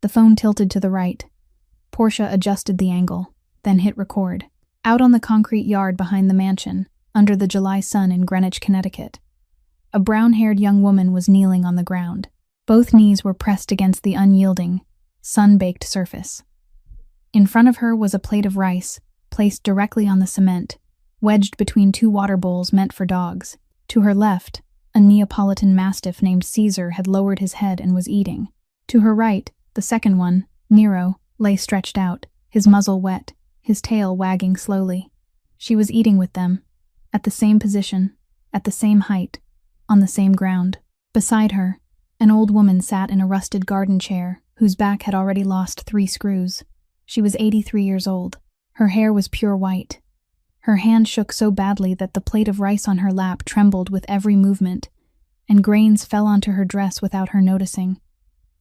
The phone tilted to the right. Portia adjusted the angle, then hit record. Out on the concrete yard behind the mansion, under the July sun in Greenwich, Connecticut, a brown-haired young woman was kneeling on the ground. Both knees were pressed against the unyielding, sun-baked surface. In front of her was a plate of rice, placed directly on the cement, wedged between two water bowls meant for dogs. To her left, a Neapolitan mastiff named Caesar had lowered his head and was eating. To her right, the second one, Nero, lay stretched out, his muzzle wet, his tail wagging slowly. She was eating with them, at the same position, at the same height, on the same ground. Beside her, an old woman sat in a rusted garden chair, whose back had already lost 3 screws. She was 83 years old. Her hair was pure white. Her hand shook so badly that the plate of rice on her lap trembled with every movement, and grains fell onto her dress without her noticing.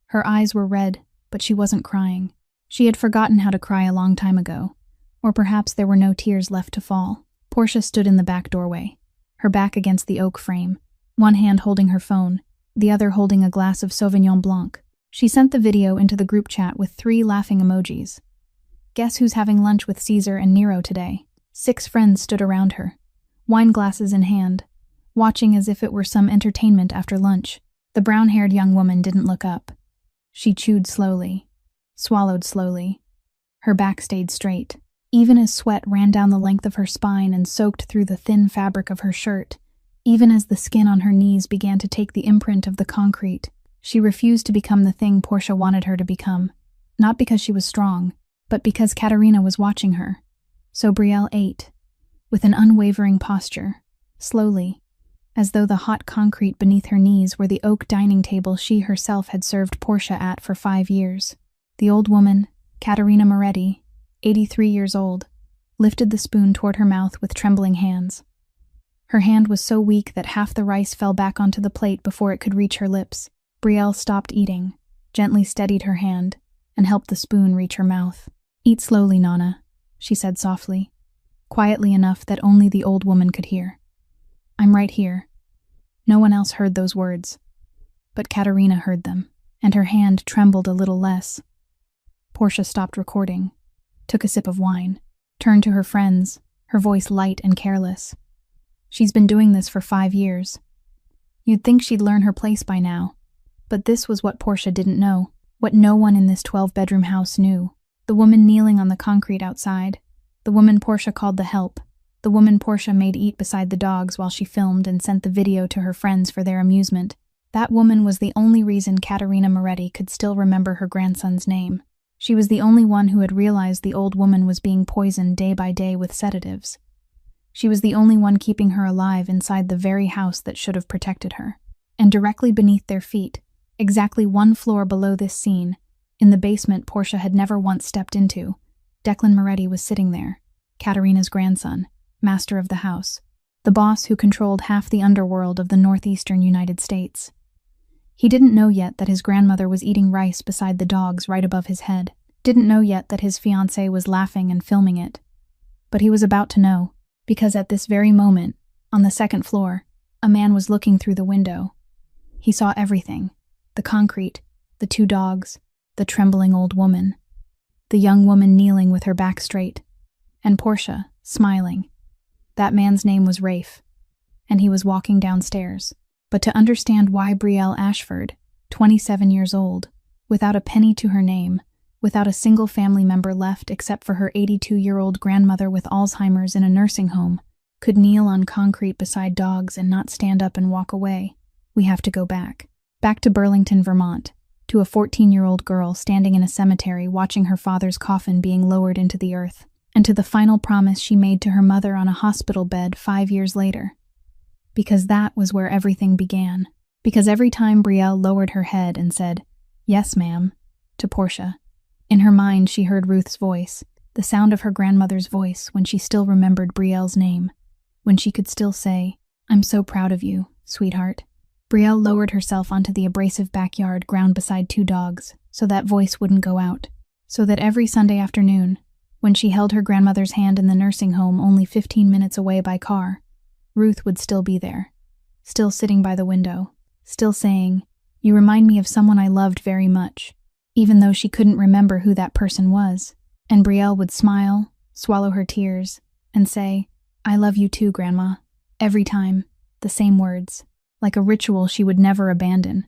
Her eyes were red, but she wasn't crying. She had forgotten how to cry a long time ago, or perhaps there were no tears left to fall. Portia stood in the back doorway, her back against the oak frame, one hand holding her phone, the other holding a glass of Sauvignon Blanc. She sent the video into the group chat with 3 laughing emojis. Guess who's having lunch with Caesar and Nero today? 6 friends stood around her, wine glasses in hand, watching as if it were some entertainment after lunch. The brown-haired young woman didn't look up. She chewed slowly, swallowed slowly. Her back stayed straight, even as sweat ran down the length of her spine and soaked through the thin fabric of her shirt, even as the skin on her knees began to take the imprint of the concrete. She refused to become the thing Portia wanted her to become, not because she was strong, but because Katerina was watching her. So Brielle ate, with an unwavering posture, slowly, as though the hot concrete beneath her knees were the oak dining table she herself had served Portia at for 5 years. The old woman, Katerina Moretti, 83 years old, lifted the spoon toward her mouth with trembling hands. Her hand was so weak that half the rice fell back onto the plate before it could reach her lips. Brielle stopped eating, gently steadied her hand, and helped the spoon reach her mouth. "Eat slowly, Nana," she said softly, quietly enough that only the old woman could hear. "I'm right here." No one else heard those words, but Katerina heard them, and her hand trembled a little less. Portia stopped recording, took a sip of wine, turned to her friends, her voice light and careless. "She's been doing this for 5 years. You'd think she'd learn her place by now, but this was what Portia didn't know, what no one in this 12-bedroom house knew. The woman kneeling on the concrete outside, the woman Portia called the help, the woman Portia made eat beside the dogs while she filmed and sent the video to her friends for their amusement. That woman was the only reason Katerina Moretti could still remember her grandson's name. She was the only one who had realized the old woman was being poisoned day by day with sedatives. She was the only one keeping her alive inside the very house that should have protected her. And directly beneath their feet, exactly 1 floor below this scene, in the basement Portia had never once stepped into, Declan Moretti was sitting there, Katerina's grandson, master of the house, the boss who controlled half the underworld of the northeastern United States. He didn't know yet that his grandmother was eating rice beside the dogs right above his head, didn't know yet that his fiancée was laughing and filming it. But he was about to know, because at this very moment, on the 2nd floor, a man was looking through the window. He saw everything, the concrete, the 2 dogs, the trembling old woman, the young woman kneeling with her back straight, and Portia, smiling. That man's name was Rafe, and he was walking downstairs. But to understand why Brielle Ashford, 27 years old, without a penny to her name, without a single family member left except for her 82-year-old grandmother with Alzheimer's in a nursing home, could kneel on concrete beside dogs and not stand up and walk away, we have to go back. Back to Burlington, Vermont, to a 14-year-old girl standing in a cemetery watching her father's coffin being lowered into the earth, and to the final promise she made to her mother on a hospital bed 5 years later. Because that was where everything began. Because every time Brielle lowered her head and said, "Yes, ma'am," to Portia, in her mind she heard Ruth's voice, the sound of her grandmother's voice when she still remembered Brielle's name, when she could still say, "I'm so proud of you, sweetheart." Brielle lowered herself onto the abrasive backyard ground beside 2 dogs, so that voice wouldn't go out, so that every Sunday afternoon, when she held her grandmother's hand in the nursing home only 15 minutes away by car, Ruth would still be there, still sitting by the window, still saying, "You remind me of someone I loved very much. even though she couldn't remember who that person was. And Brielle would smile, swallow her tears, and say, "I love you too, Grandma." Every time, the same words, like a ritual she would never abandon,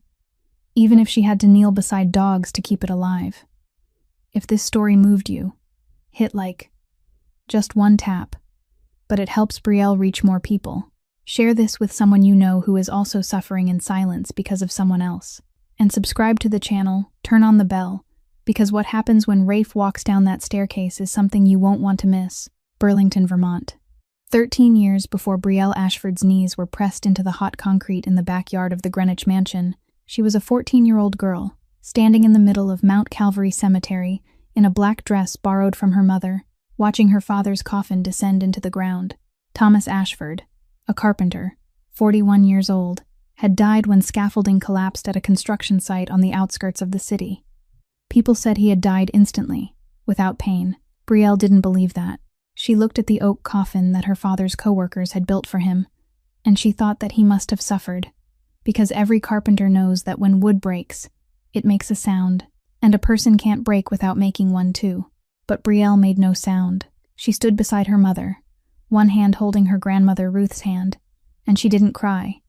even if she had to kneel beside dogs to keep it alive. If this story moved you, hit like. Just one tap, but it helps Brielle reach more people. Share this with someone you know who is also suffering in silence because of someone else. And subscribe to the channel, turn on the bell, because what happens when Rafe walks down that staircase is something you won't want to miss. Burlington, Vermont. 13 years before Brielle Ashford's knees were pressed into the hot concrete in the backyard of the Greenwich mansion, she was a 14-year-old girl, standing in the middle of Mount Calvary Cemetery in a black dress borrowed from her mother, watching her father's coffin descend into the ground. Thomas Ashford, a carpenter, 41 years old, had died when scaffolding collapsed at a construction site on the outskirts of the city. People said he had died instantly, without pain. Brielle didn't believe that. She looked at the oak coffin that her father's co-workers had built for him, and she thought that he must have suffered, because every carpenter knows that when wood breaks, it makes a sound, and a person can't break without making one too. But Brielle made no sound. She stood beside her mother, one hand holding her grandmother Ruth's hand, and she didn't cry,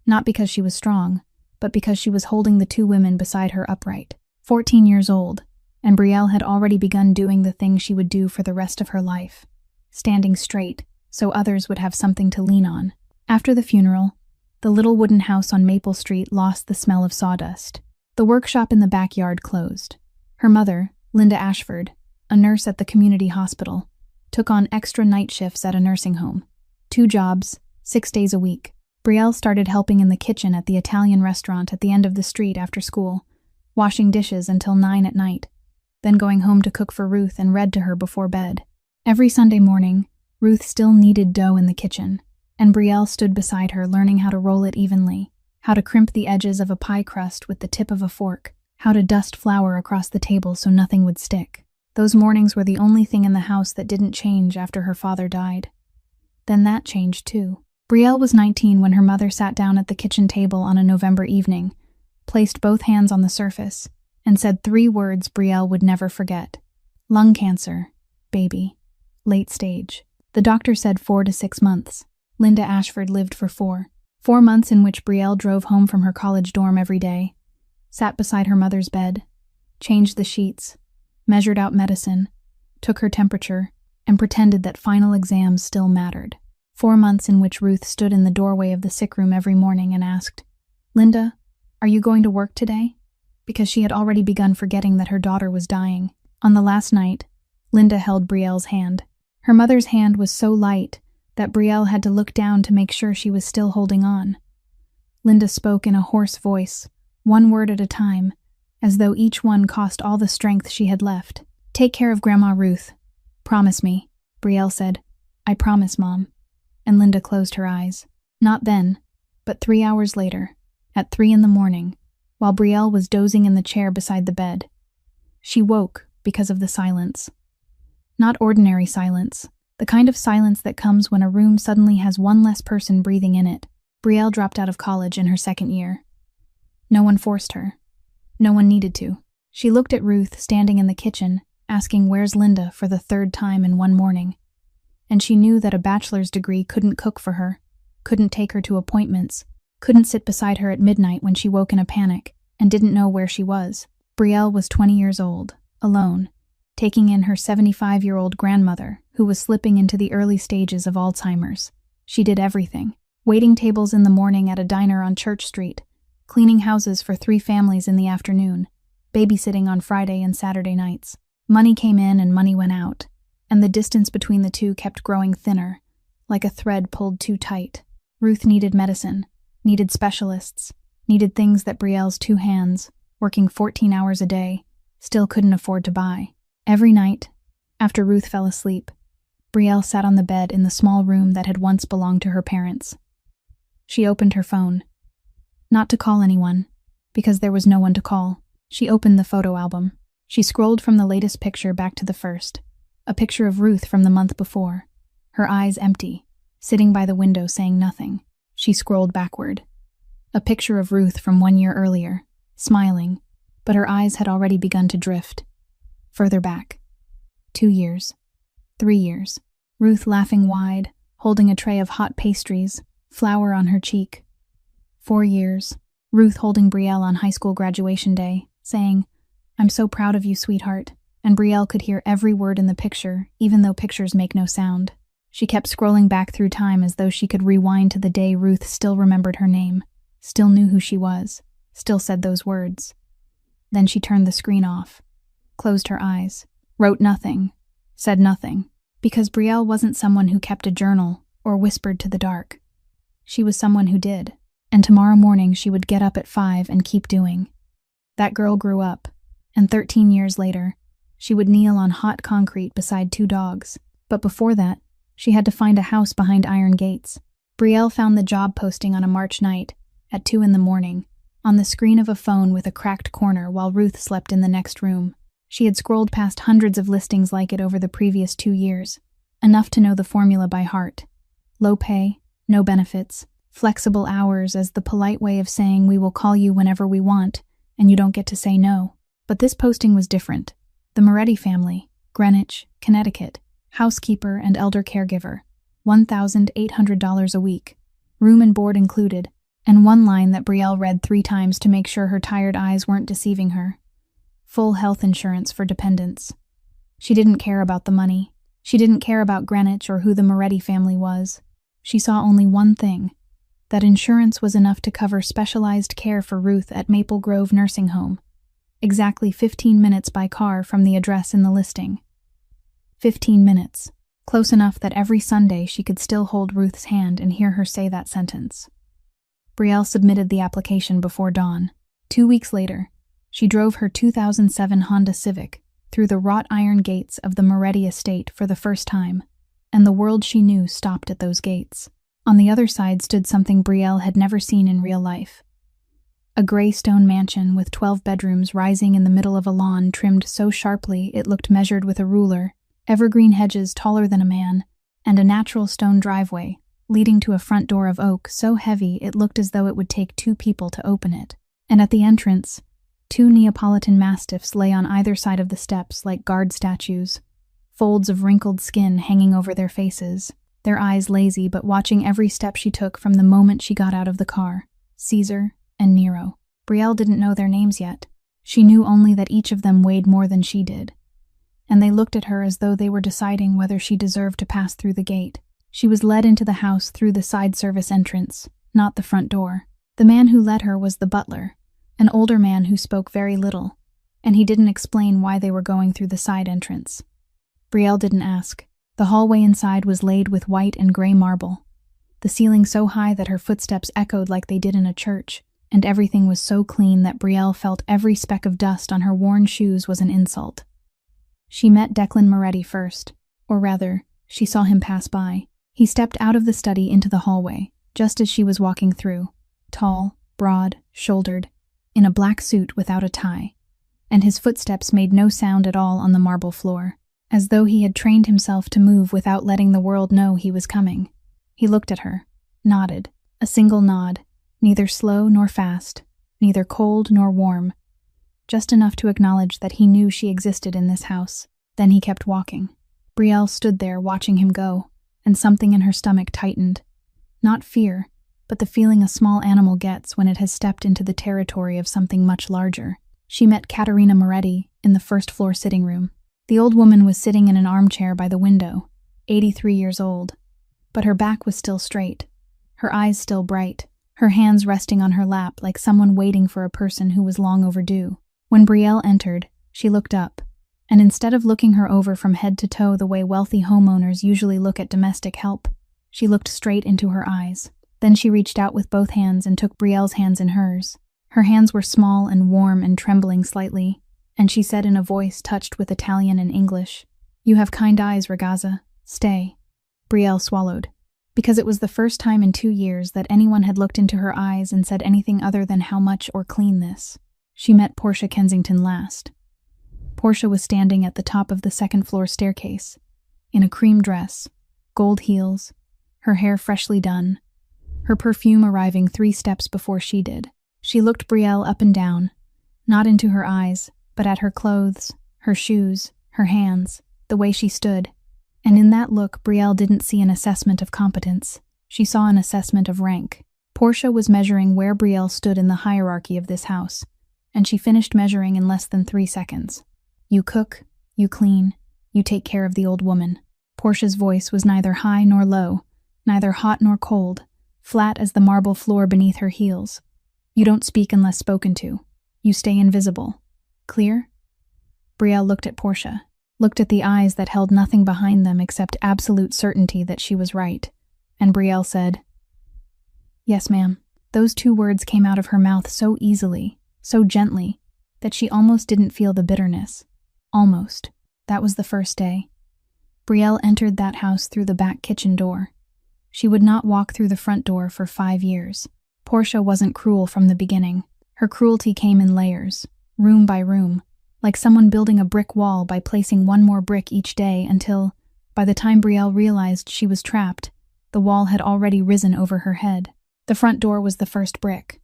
not because she was strong, but because she was holding the two women beside her upright. 14 years old, and Brielle had already begun doing the things she would do for the rest of her life, standing straight so others would have something to lean on. After the funeral, the little wooden house on Maple Street lost the smell of sawdust. The workshop in the backyard closed. Her mother, Linda Ashford, a nurse at the community hospital, took on extra night shifts at a nursing home. 2 jobs, 6 days a week. Brielle started helping in the kitchen at the Italian restaurant at the end of the street after school, washing dishes until 9 at night, then going home to cook for Ruth and read to her before bed. Every Sunday morning, Ruth still kneaded dough in the kitchen, and Brielle stood beside her learning how to roll it evenly, how to crimp the edges of a pie crust with the tip of a fork, how to dust flour across the table so nothing would stick. Those mornings were the only thing in the house that didn't change after her father died. Then that changed too. Brielle was 19 when her mother sat down at the kitchen table on a November evening, placed both hands on the surface, and said 3 words Brielle would never forget. "Lung cancer, baby. Late stage." The doctor said 4 to 6 months. Linda Ashford lived for 4. 4 months in which Brielle drove home from her college dorm every day, sat beside her mother's bed, changed the sheets, measured out medicine, took her temperature, and pretended that final exams still mattered. 4 months in which Ruth stood in the doorway of the sick room every morning and asked, "Linda, are you going to work today?" Because she had already begun forgetting that her daughter was dying. On the last night, Linda held Brielle's hand. Her mother's hand was so light that Brielle had to look down to make sure she was still holding on. Linda spoke in a hoarse voice, 1 word at a time, as though each one cost all the strength she had left. "Take care of Grandma Ruth. Promise me," Brielle said. "I promise, Mom." And Linda closed her eyes. Not then, but 3 hours later, at 3 in the morning, while Brielle was dozing in the chair beside the bed. She woke because of the silence. Not ordinary silence, the kind of silence that comes when a room suddenly has 1 less person breathing in it. Brielle dropped out of college in her 2nd year. No one forced her. No one needed to. She looked at Ruth standing in the kitchen, asking "Where's Linda?" for the 3rd time in 1 morning. And she knew that a bachelor's degree couldn't cook for her, couldn't take her to appointments, couldn't sit beside her at midnight when she woke in a panic and didn't know where she was. Brielle was 20 years old, alone, taking in her 75-year-old grandmother, who was slipping into the early stages of Alzheimer's. She did everything. Waiting tables in the morning at a diner on Church Street, cleaning houses for 3 families in the afternoon, babysitting on Friday and Saturday nights. Money came in and money went out, and the distance between the two kept growing thinner, like a thread pulled too tight. Ruth needed medicine, needed specialists, needed things that Brielle's 2 hands, working 14 hours a day, still couldn't afford to buy. Every night, after Ruth fell asleep, Brielle sat on the bed in the small room that had once belonged to her parents. She opened her phone. Not to call anyone, because there was no one to call. She opened the photo album. She scrolled from the latest picture back to the first, a picture of Ruth from the month before, her eyes empty, sitting by the window saying nothing. She scrolled backward. A picture of Ruth from 1 year earlier, smiling, but her eyes had already begun to drift. Further back. 2 years. 3 years. Ruth laughing wide, holding a tray of hot pastries, flour on her cheek. 4 years. Ruth holding Brielle on high school graduation day, saying, "I'm so proud of you, sweetheart," and Brielle could hear every word in the picture, even though pictures make no sound. She kept scrolling back through time as though she could rewind to the day Ruth still remembered her name, still knew who she was, still said those words. Then she turned the screen off, closed her eyes, wrote nothing, said nothing, because Brielle wasn't someone who kept a journal or whispered to the dark. She was someone who did, and tomorrow morning she would get up at 5 and keep doing. That girl grew up, and 13 years later, she would kneel on hot concrete beside 2 dogs. But before that, she had to find a house behind iron gates. Brielle found the job posting on a March night, at 2 in the morning, on the screen of a phone with a cracked corner while Ruth slept in the next room. She had scrolled past hundreds of listings like it over the previous 2 years, enough to know the formula by heart. Low pay, no benefits, flexible hours as the polite way of saying we will call you whenever we want, and you don't get to say no. But this posting was different. The Moretti family, Greenwich, Connecticut, housekeeper and elder caregiver, $1,800 a week, room and board included, and one line that Brielle read 3 times to make sure her tired eyes weren't deceiving her. Full health insurance for dependents. She didn't care about the money. She didn't care about Greenwich or who the Moretti family was. She saw only one thing, that insurance was enough to cover specialized care for Ruth at Maple Grove Nursing Home, exactly 15 minutes by car from the address in the listing. 15 minutes, close enough that every Sunday she could still hold Ruth's hand and hear her say that sentence. Brielle submitted the application before dawn. 2 weeks later, she drove her 2007 Honda Civic through the wrought iron gates of the Moretti estate for the first time, and the world she knew stopped at those gates. On the other side stood something Brielle had never seen in real life. A gray stone mansion with 12 bedrooms rising in the middle of a lawn trimmed so sharply it looked measured with a ruler, evergreen hedges taller than a man, and a natural stone driveway leading to a front door of oak so heavy it looked as though it would take 2 people to open it. And at the entrance, 2 Neapolitan mastiffs lay on either side of the steps like guard statues, folds of wrinkled skin hanging over their faces, their eyes lazy but watching every step she took from the moment she got out of the car. Caesar and Nero. Brielle didn't know their names yet. She knew only that each of them weighed more than she did. And they looked at her as though they were deciding whether she deserved to pass through the gate. She was led into the house through the side service entrance, not the front door. The man who led her was the butler, an older man who spoke very little, and he didn't explain why they were going through the side entrance. Brielle didn't ask. The hallway inside was laid with white and gray marble, the ceiling so high that her footsteps echoed like they did in a church, and everything was so clean that Brielle felt every speck of dust on her worn shoes was an insult. She met Declan Moretti first, or rather, she saw him pass by. He stepped out of the study into the hallway, just as she was walking through, tall, broad-shouldered, in a black suit without a tie, and his footsteps made no sound at all on the marble floor, as though he had trained himself to move without letting the world know he was coming. He looked at her, nodded, a single nod, neither slow nor fast, neither cold nor warm, just enough to acknowledge that he knew she existed in this house. Then he kept walking. Brielle stood there watching him go, and something in her stomach tightened. Not fear, but the feeling a small animal gets when it has stepped into the territory of something much larger. She met Caterina Moretti in the first-floor sitting room. The old woman was sitting in an armchair by the window, 83 years old, but her back was still straight, her eyes still bright, her hands resting on her lap like someone waiting for a person who was long overdue. When Brielle entered, she looked up, and instead of looking her over from head to toe the way wealthy homeowners usually look at domestic help, she looked straight into her eyes. Then she reached out with both hands and took Brielle's hands in hers. Her hands were small and warm and trembling slightly, and she said in a voice touched with Italian and English, "You have kind eyes, ragazza. Stay." Brielle swallowed, because it was the first time in 2 years that anyone had looked into her eyes and said anything other than how much or clean this. She met Portia Kensington last. Portia was standing at the top of the second-floor staircase, in a cream dress, gold heels, her hair freshly done, her perfume arriving 3 steps before she did. She looked Brielle up and down, Not into her eyes, but at her clothes, her shoes, her hands, the way she stood. And in that look, Brielle didn't see an assessment of competence. She saw an assessment of rank. Portia was measuring where Brielle stood in the hierarchy of this house, and she finished measuring in less than 3 seconds. You cook, you clean, you take care of the old woman. Portia's voice was neither high nor low, neither hot nor cold, flat as the marble floor beneath her heels. You don't speak unless spoken to. You stay invisible. Clear? Brielle looked at Portia, looked at the eyes that held nothing behind them except absolute certainty that she was right, and Brielle said, "Yes, ma'am." Those 2 words came out of her mouth so easily, so gently, that she almost didn't feel the bitterness. Almost. That was the first day. Brielle entered that house through the back kitchen door. She would not walk through the front door for 5 years. Portia wasn't cruel from the beginning. Her cruelty came in layers, room by room, like someone building a brick wall by placing one more brick each day until, by the time Brielle realized she was trapped, the wall had already risen over her head. The front door was the first brick.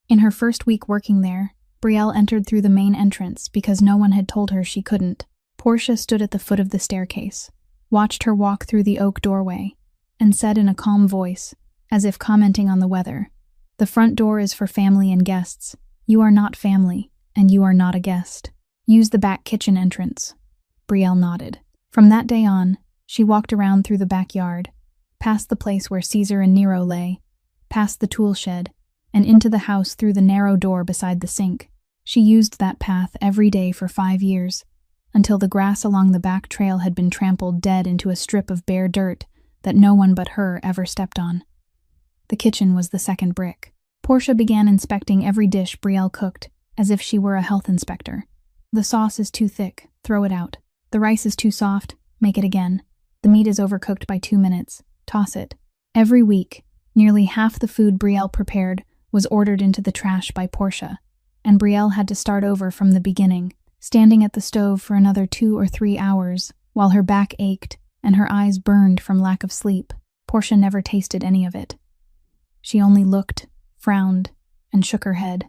In her first week working there, Brielle entered through the main entrance because no one had told her she couldn't. Portia stood at the foot of the staircase, watched her walk through the oak doorway, and said in a calm voice, as if commenting on the weather, "The front door is for family and guests. You are not family, and you are not a guest. Use the back kitchen entrance." Brielle nodded. From that day on, she walked around through the backyard, past the place where Caesar and Nero lay, past the tool shed, and into the house through the narrow door beside the sink. She used that path every day for 5 years, until the grass along the back trail had been trampled dead into a strip of bare dirt that no one but her ever stepped on. The kitchen was the second brick. Portia began inspecting every dish Brielle cooked, as if she were a health inspector. The sauce is too thick, throw it out. The rice is too soft, make it again. The meat is overcooked by 2 minutes, toss it. Every week, nearly half the food Brielle prepared was ordered into the trash by Portia, and Brielle had to start over from the beginning, standing at the stove for another 2 or 3 hours, while her back ached and her eyes burned from lack of sleep. Portia never tasted any of it. She only looked, frowned, and shook her head.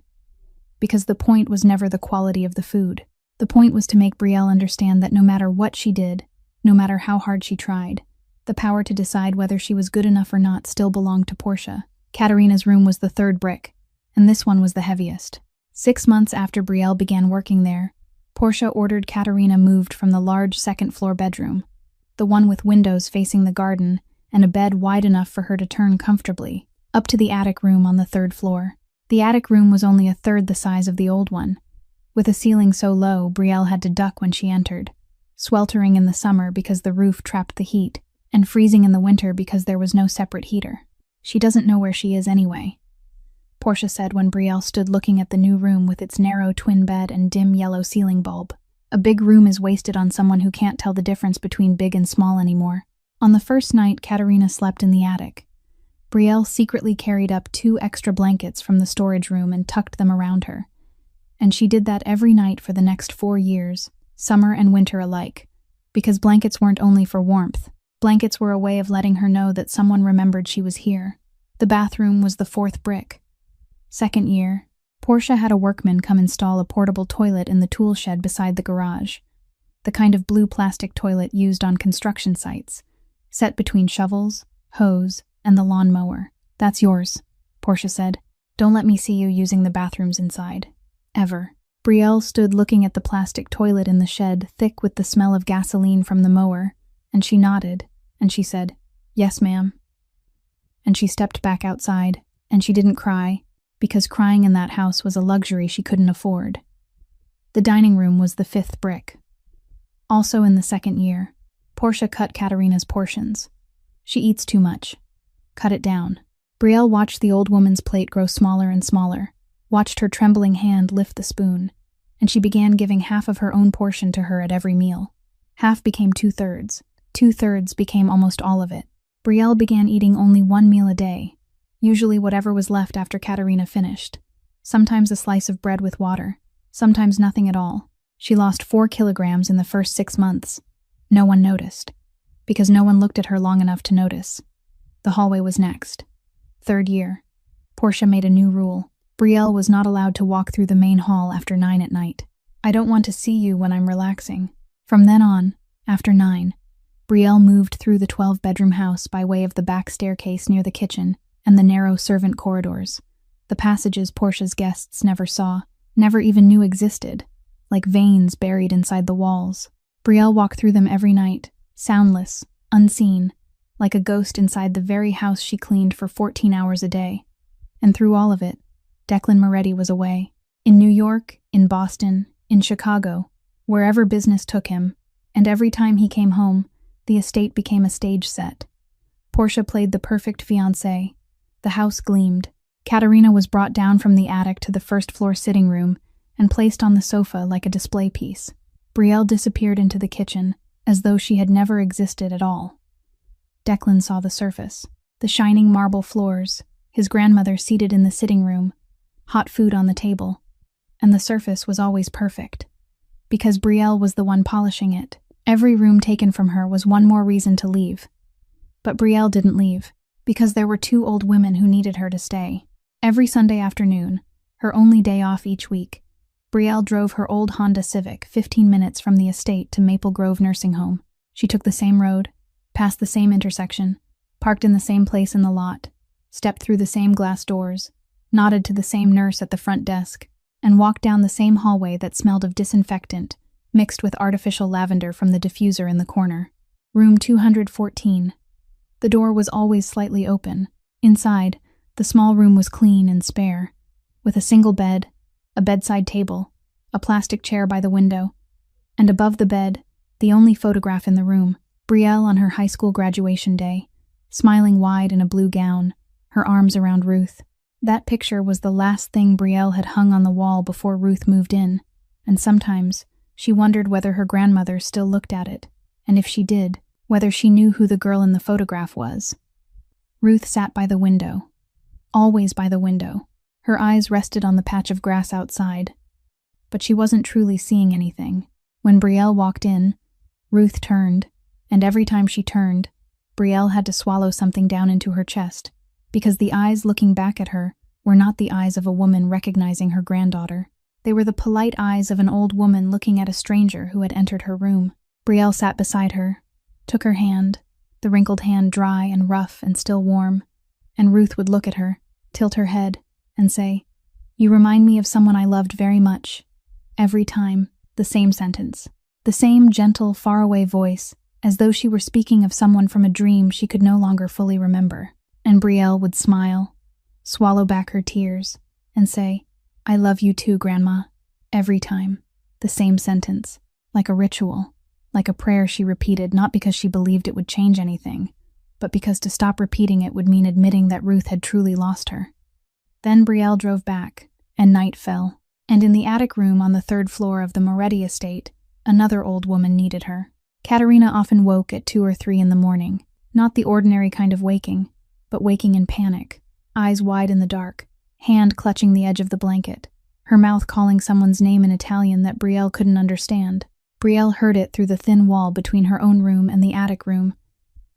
Because the point was never the quality of the food. The point was to make Brielle understand that no matter what she did, no matter how hard she tried, the power to decide whether she was good enough or not still belonged to Portia. Katerina's room was the third brick, and this one was the heaviest. 6 months after Brielle began working there, Portia ordered Katerina moved from the large second-floor bedroom, the one with windows facing the garden and a bed wide enough for her to turn comfortably, up to the attic room on the 3rd floor. The attic room was only a third the size of the old one. With a ceiling so low, Brielle had to duck when she entered, sweltering in the summer because the roof trapped the heat, and freezing in the winter because there was no separate heater. "She doesn't know where she is anyway," Portia said when Brielle stood looking at the new room with its narrow twin bed and dim yellow ceiling bulb. "A big room is wasted on someone who can't tell the difference between big and small anymore." On the first night Katerina slept in the attic, Brielle secretly carried up 2 extra blankets from the storage room and tucked them around her. And she did that every night for the next 4 years, summer and winter alike, because blankets weren't only for warmth. Blankets were a way of letting her know that someone remembered she was here. The bathroom was the 4th brick. 2nd year, Portia had a workman come install a portable toilet in the tool shed beside the garage, the kind of blue plastic toilet used on construction sites, set between shovels, hose, and the lawn mower. "That's yours," Portia said. "Don't let me see you using the bathrooms inside. Ever." Brielle stood looking at the plastic toilet in the shed, thick with the smell of gasoline from the mower, and she nodded, and she said, "Yes, ma'am." And she stepped back outside, and she didn't cry, because crying in that house was a luxury she couldn't afford. The dining room was the 5th brick. Also in the 2nd year, Portia cut Katerina's portions. "She eats too much. Cut it down." Brielle watched the old woman's plate grow smaller and smaller, watched her trembling hand lift the spoon, and she began giving half of her own portion to her at every meal. Half became 2/3. 2/3 became almost all of it. Brielle began eating only 1 meal a day, usually whatever was left after Katerina finished. Sometimes a slice of bread with water, sometimes nothing at all. She lost 4 kilograms in the first 6 months. No one noticed, because no one looked at her long enough to notice. The hallway was next. 3rd year, Portia made a new rule. Brielle was not allowed to walk through the main hall after 9 at night. "I don't want to see you when I'm relaxing." From then on, after 9, Brielle moved through the 12-bedroom house by way of the back staircase near the kitchen and the narrow servant corridors, the passages Portia's guests never saw, never even knew existed, like veins buried inside the walls. Brielle walked through them every night, soundless, unseen, like a ghost inside the very house she cleaned for 14 hours a day. And through all of it, Declan Moretti was away. In New York, in Boston, in Chicago, wherever business took him, and every time he came home, the estate became a stage set. Portia played the perfect fiancée. The house gleamed. Katerina was brought down from the attic to the first-floor sitting room and placed on the sofa like a display piece. Brielle disappeared into the kitchen, as though she had never existed at all. Declan saw the surface, the shining marble floors, his grandmother seated in the sitting room, hot food on the table, and the surface was always perfect. Because Brielle was the one polishing it, every room taken from her was one more reason to leave. But Brielle didn't leave, because there were 2 old women who needed her to stay. Every Sunday afternoon, her only day off each week, Brielle drove her old Honda Civic 15 minutes from the estate to Maple Grove Nursing Home. She took the same road, passed the same intersection, parked in the same place in the lot, stepped through the same glass doors, nodded to the same nurse at the front desk, and walked down the same hallway that smelled of disinfectant, mixed with artificial lavender from the diffuser in the corner. Room 214. The door was always slightly open. Inside, the small room was clean and spare, with a single bed, a bedside table, a plastic chair by the window, and above the bed, the only photograph in the room, Brielle on her high school graduation day, smiling wide in a blue gown, her arms around Ruth. That picture was the last thing Brielle had hung on the wall before Ruth moved in, and sometimes she wondered whether her grandmother still looked at it, and if she did, whether she knew who the girl in the photograph was. Ruth sat by the window, always by the window. Her eyes rested on the patch of grass outside, but she wasn't truly seeing anything. When Brielle walked in, Ruth turned, and every time she turned, Brielle had to swallow something down into her chest, because the eyes looking back at her were not the eyes of a woman recognizing her granddaughter. They were the polite eyes of an old woman looking at a stranger who had entered her room. Brielle sat beside her, took her hand, the wrinkled hand dry and rough and still warm, and Ruth would look at her, tilt her head, and say, "You remind me of someone I loved very much." Every time, the same sentence, the same gentle, faraway voice, as though she were speaking of someone from a dream she could no longer fully remember. And Brielle would smile, swallow back her tears, and say, "I love you too, Grandma." Every time, the same sentence, like a ritual, like a prayer she repeated not because she believed it would change anything, but because to stop repeating it would mean admitting that Ruth had truly lost her. Then Brielle drove back, and night fell, and in the attic room on the 3rd floor of the Moretti estate, another old woman needed her. Katerina often woke at 2 or 3 in the morning, not the ordinary kind of waking, but waking in panic, eyes wide in the dark, hand clutching the edge of the blanket, her mouth calling someone's name in Italian that Brielle couldn't understand. Brielle heard it through the thin wall between her own room and the attic room,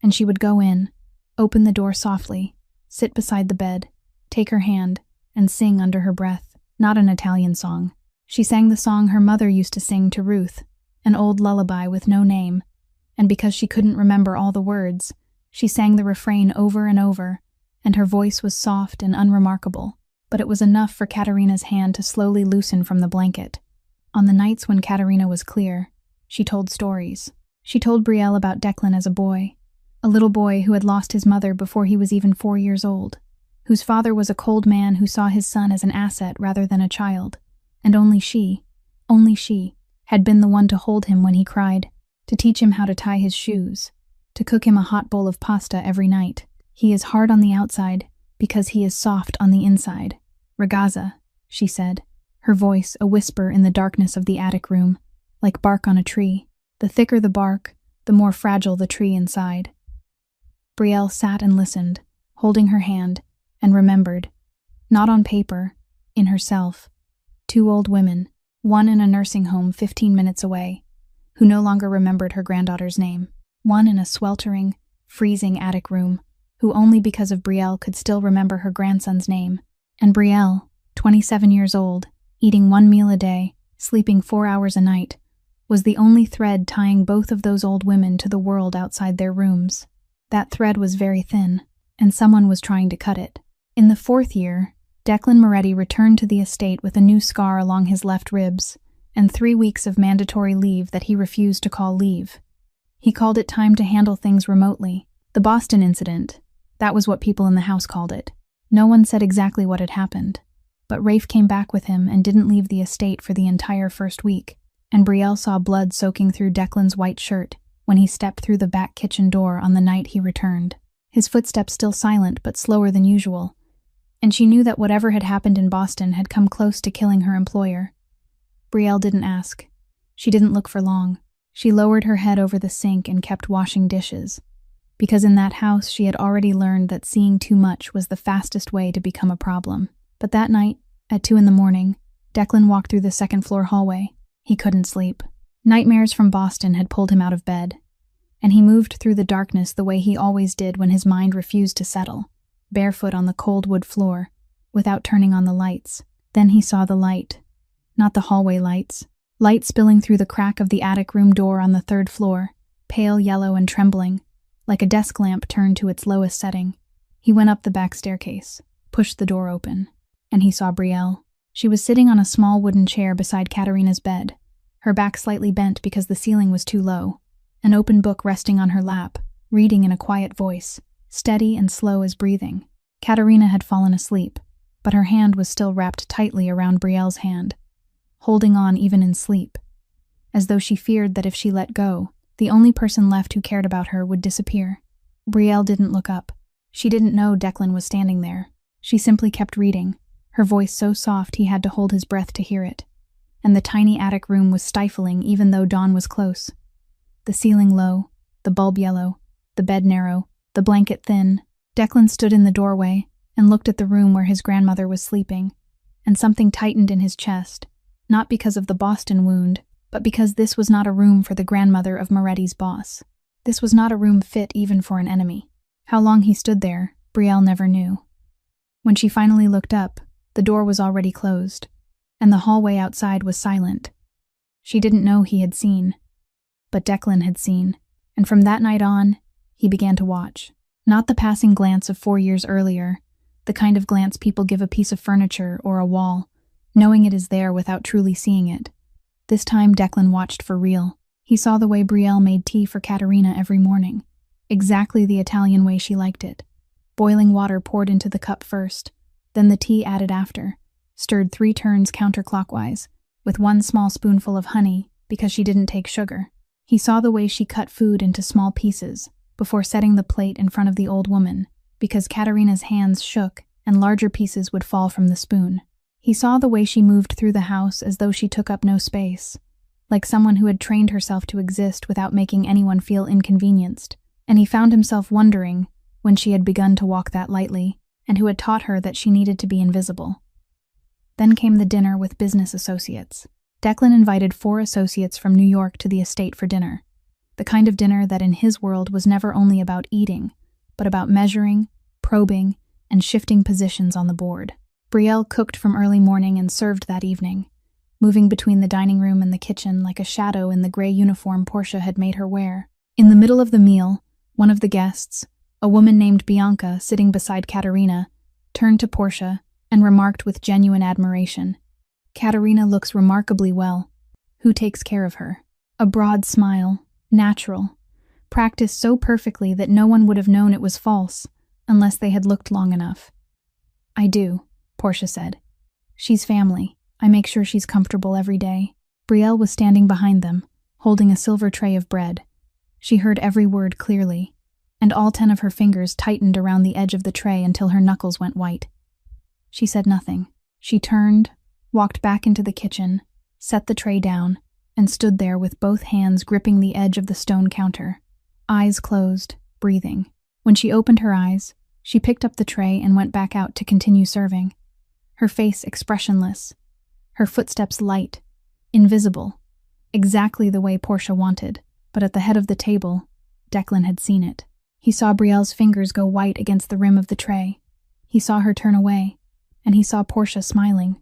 and she would go in, open the door softly, sit beside the bed, take her hand, and sing under her breath, not an Italian song. She sang the song her mother used to sing to Ruth, an old lullaby with no name, and because she couldn't remember all the words, she sang the refrain over and over, and her voice was soft and unremarkable, but it was enough for Katerina's hand to slowly loosen from the blanket. On the nights when Katerina was clear, she told stories. She told Brielle about Declan as a boy, a little boy who had lost his mother before he was even 4 years old, whose father was a cold man who saw his son as an asset rather than a child, and only she, had been the one to hold him when he cried, to teach him how to tie his shoes, to cook him a hot bowl of pasta every night. "He is hard on the outside because he is soft on the inside. Ragazza," she said, her voice a whisper in the darkness of the attic room, like bark on a tree. The thicker the bark, the more fragile the tree inside. Brielle sat and listened, holding her hand, and remembered, not on paper, in herself, 2 old women, one in a nursing home 15 minutes away, who no longer remembered her granddaughter's name, one in a sweltering, freezing attic room, who only because of Brielle could still remember her grandson's name, and Brielle, 27 years old, eating 1 meal a day, sleeping 4 hours a night, was the only thread tying both of those old women to the world outside their rooms. That thread was very thin, and someone was trying to cut it. In the 4th year, Declan Moretti returned to the estate with a new scar along his left ribs and 3 weeks of mandatory leave that he refused to call leave. He called it time to handle things remotely. The Boston incident, that was what people in the house called it. No one said exactly what had happened, but Rafe came back with him and didn't leave the estate for the entire first week, and Brielle saw blood soaking through Declan's white shirt when he stepped through the back kitchen door on the night he returned. His footsteps still silent but slower than usual, and she knew that whatever had happened in Boston had come close to killing her employer. Brielle didn't ask. She didn't look for long. She lowered her head over the sink and kept washing dishes, because in that house she had already learned that seeing too much was the fastest way to become a problem. But that night, at 2 a.m, Declan walked through the second-floor hallway. He couldn't sleep. Nightmares from Boston had pulled him out of bed, and he moved through the darkness the way he always did when his mind refused to settle, barefoot on the cold wood floor, without turning on the lights. Then he saw the light. Not the hallway lights. Light spilling through the crack of the attic room door on the 3rd floor, pale yellow and trembling, like a desk lamp turned to its lowest setting. He went up the back staircase, pushed the door open, and he saw Brielle. She was sitting on a small wooden chair beside Katerina's bed, her back slightly bent because the ceiling was too low, an open book resting on her lap, reading in a quiet voice, steady and slow as breathing. Katerina had fallen asleep, but her hand was still wrapped tightly around Brielle's hand, holding on even in sleep, as though she feared that if she let go, the only person left who cared about her would disappear. Brielle didn't look up. She didn't know Declan was standing there. She simply kept reading, her voice so soft he had to hold his breath to hear it. And the tiny attic room was stifling even though dawn was close. The ceiling low, the bulb yellow, the bed narrow, the blanket thin. Declan stood in the doorway and looked at the room where his grandmother was sleeping, and something tightened in his chest, not because of the Boston wound, but because this was not a room for the grandmother of Moretti's boss. This was not a room fit even for an enemy. How long he stood there, Brielle never knew. When she finally looked up, the door was already closed, and the hallway outside was silent. She didn't know he had seen, but Declan had seen, and from that night on, he began to watch. Not the passing glance of 4 years earlier, the kind of glance people give a piece of furniture or a wall, knowing it is there without truly seeing it. This time Declan watched for real. He saw the way Brielle made tea for Katerina every morning, exactly the Italian way she liked it. Boiling water poured into the cup first, then the tea added after, stirred 3 turns counterclockwise, with 1 small spoonful of honey because she didn't take sugar. He saw the way she cut food into small pieces before setting the plate in front of the old woman, because Katerina's hands shook and larger pieces would fall from the spoon. He saw the way she moved through the house as though she took up no space, like someone who had trained herself to exist without making anyone feel inconvenienced, and he found himself wondering when she had begun to walk that lightly, and who had taught her that she needed to be invisible. Then came the dinner with business associates. Declan invited 4 associates from New York to the estate for dinner, the kind of dinner that in his world was never only about eating, but about measuring, probing, and shifting positions on the board. Brielle cooked from early morning and served that evening, moving between the dining room and the kitchen like a shadow in the gray uniform Portia had made her wear. In the middle of the meal, one of the guests, a woman named Bianca sitting beside Katerina, turned to Portia and remarked with genuine admiration, "Katerina looks remarkably well. Who takes care of her?" A broad smile, natural, practiced so perfectly that no one would have known it was false unless they had looked long enough. "I do," Portia said. "She's family. I make sure she's comfortable every day." Brielle was standing behind them, holding a silver tray of bread. She heard every word clearly, and all 10 of her fingers tightened around the edge of the tray until her knuckles went white. She said nothing. She turned, walked back into the kitchen, set the tray down, and stood there with both hands gripping the edge of the stone counter, eyes closed, breathing. When she opened her eyes, she picked up the tray and went back out to continue serving, her face expressionless, her footsteps light, invisible, exactly the way Portia wanted. But at the head of the table, Declan had seen it. He saw Brielle's fingers go white against the rim of the tray. He saw her turn away, and he saw Portia smiling.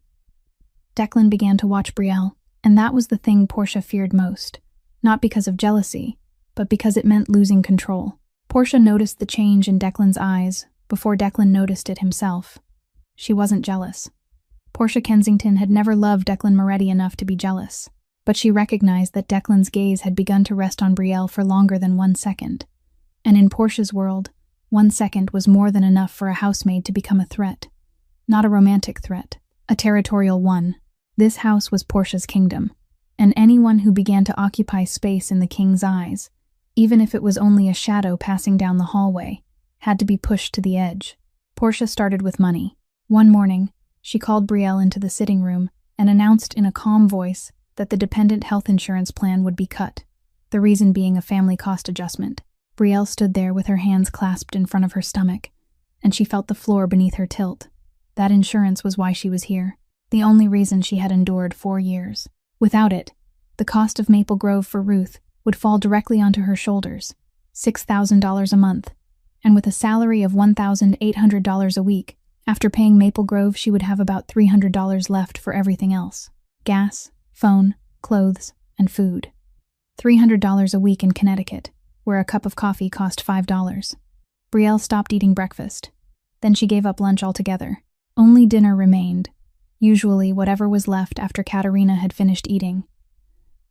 Declan began to watch Brielle, and that was the thing Portia feared most, not because of jealousy, but because it meant losing control. Portia noticed the change in Declan's eyes before Declan noticed it himself. She wasn't jealous. Portia Kensington had never loved Declan Moretti enough to be jealous, but she recognized that Declan's gaze had begun to rest on Brielle for longer than 1 second. And in Portia's world, 1 second was more than enough for a housemaid to become a threat. Not a romantic threat, a territorial one. This house was Portia's kingdom, and anyone who began to occupy space in the king's eyes, even if it was only a shadow passing down the hallway, had to be pushed to the edge. Portia started with money. One morning, she called Brielle into the sitting room and announced in a calm voice that the dependent health insurance plan would be cut, the reason being a family cost adjustment. Brielle stood there with her hands clasped in front of her stomach, and she felt the floor beneath her tilt. That insurance was why she was here, the only reason she had endured 4 years. Without it, the cost of Maple Grove for Ruth would fall directly onto her shoulders, $6,000 a month, and with a salary of $1,800 a week, after paying Maple Grove she would have about $300 left for everything else. Gas, phone, clothes, and food. $300 a week in Connecticut, where a cup of coffee cost $5. Brielle stopped eating breakfast. Then she gave up lunch altogether. Only dinner remained, usually whatever was left after Katerina had finished eating.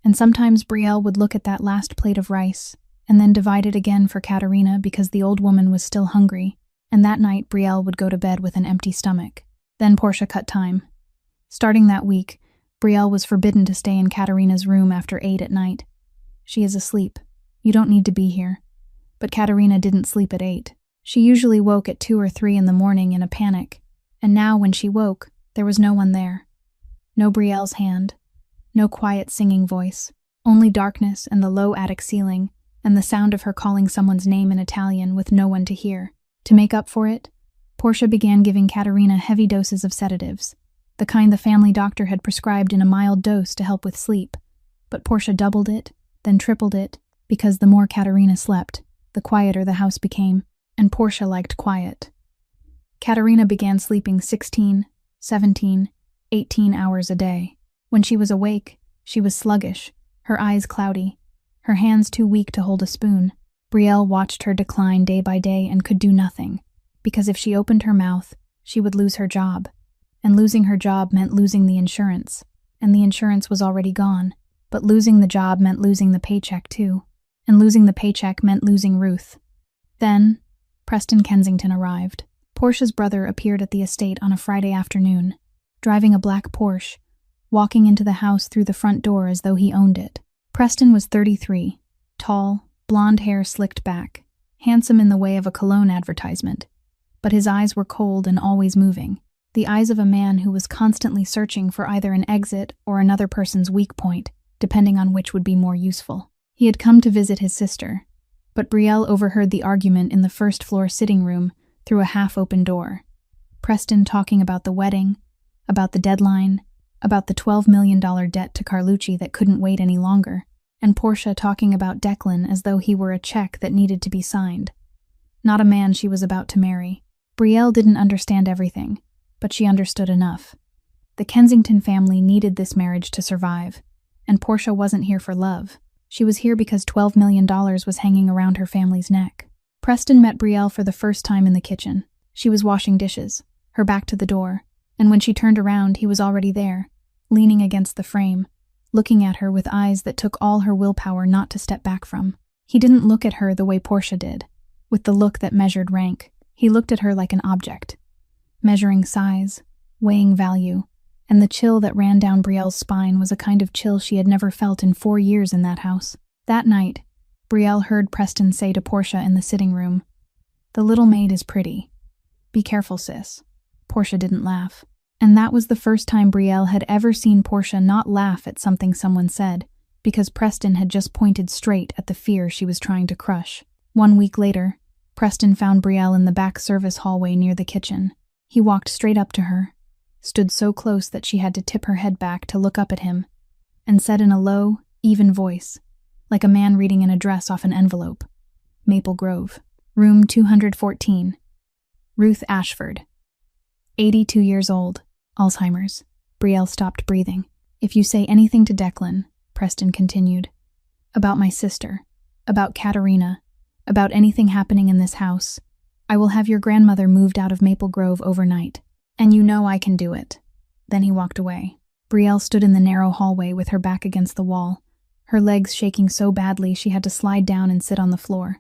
And sometimes Brielle would look at that last plate of rice, and then divide it again for Katerina because the old woman was still hungry, and that night Brielle would go to bed with an empty stomach. Then Portia cut time. Starting that week, Brielle was forbidden to stay in Katerina's room after 8 at night. She is asleep. You don't need to be here. But Katerina didn't sleep at 8. She usually woke at 2 or 3 in the morning in a panic, and now when she woke, there was no one there. No Brielle's hand, no quiet singing voice, only darkness and the low attic ceiling, and the sound of her calling someone's name in Italian with no one to hear. To make up for it, Portia began giving Katerina heavy doses of sedatives, the kind the family doctor had prescribed in a mild dose to help with sleep. But Portia doubled it, then tripled it, because the more Katerina slept, the quieter the house became, and Portia liked quiet. Katerina began sleeping 16, 17, 18 hours a day. When she was awake, she was sluggish, her eyes cloudy, her hands too weak to hold a spoon. Brielle watched her decline day by day and could do nothing, because if she opened her mouth, she would lose her job, and losing her job meant losing the insurance, and the insurance was already gone, but losing the job meant losing the paycheck too, and losing the paycheck meant losing Ruth. Then, Preston Kensington arrived. Portia's brother appeared at the estate on a Friday afternoon, driving a black Porsche, walking into the house through the front door as though he owned it. Preston was 33, tall, blonde hair slicked back, handsome in the way of a cologne advertisement, but his eyes were cold and always moving, the eyes of a man who was constantly searching for either an exit or another person's weak point, depending on which would be more useful. He had come to visit his sister, but Brielle overheard the argument in the first-floor sitting room through a half-open door. Preston talking about the wedding, about the deadline, about the $12 million debt to Carlucci that couldn't wait any longer, and Portia talking about Declan as though he were a check that needed to be signed. Not a man she was about to marry. Brielle didn't understand everything, but she understood enough. The Kensington family needed this marriage to survive, and Portia wasn't here for love. She was here because $12 million was hanging around her family's neck. Preston met Brielle for the first time in the kitchen. She was washing dishes, her back to the door, and when she turned around, he was already there, leaning against the frame, looking at her with eyes that took all her willpower not to step back from. He didn't look at her the way Portia did, with the look that measured rank. He looked at her like an object, measuring size, weighing value, and the chill that ran down Brielle's spine was a kind of chill she had never felt in 4 years in that house. That night, Brielle heard Preston say to Portia in the sitting room, "The little maid is pretty. Be careful, sis." Portia didn't laugh, and that was the first time Brielle had ever seen Portia not laugh at something someone said, because Preston had just pointed straight at the fear she was trying to crush. 1 week later, Preston found Brielle in the back service hallway near the kitchen. He walked straight up to her, stood so close that she had to tip her head back to look up at him, and said in a low, even voice, like a man reading an address off an envelope, "Maple Grove, room 214, Ruth Ashford." 82 years old, Alzheimer's. Brielle stopped breathing. If you say anything to Declan, Preston continued, about my sister, about Katerina, about anything happening in this house, I will have your grandmother moved out of Maple Grove overnight. And you know I can do it. Then he walked away. Brielle stood in the narrow hallway with her back against the wall, her legs shaking so badly she had to slide down and sit on the floor.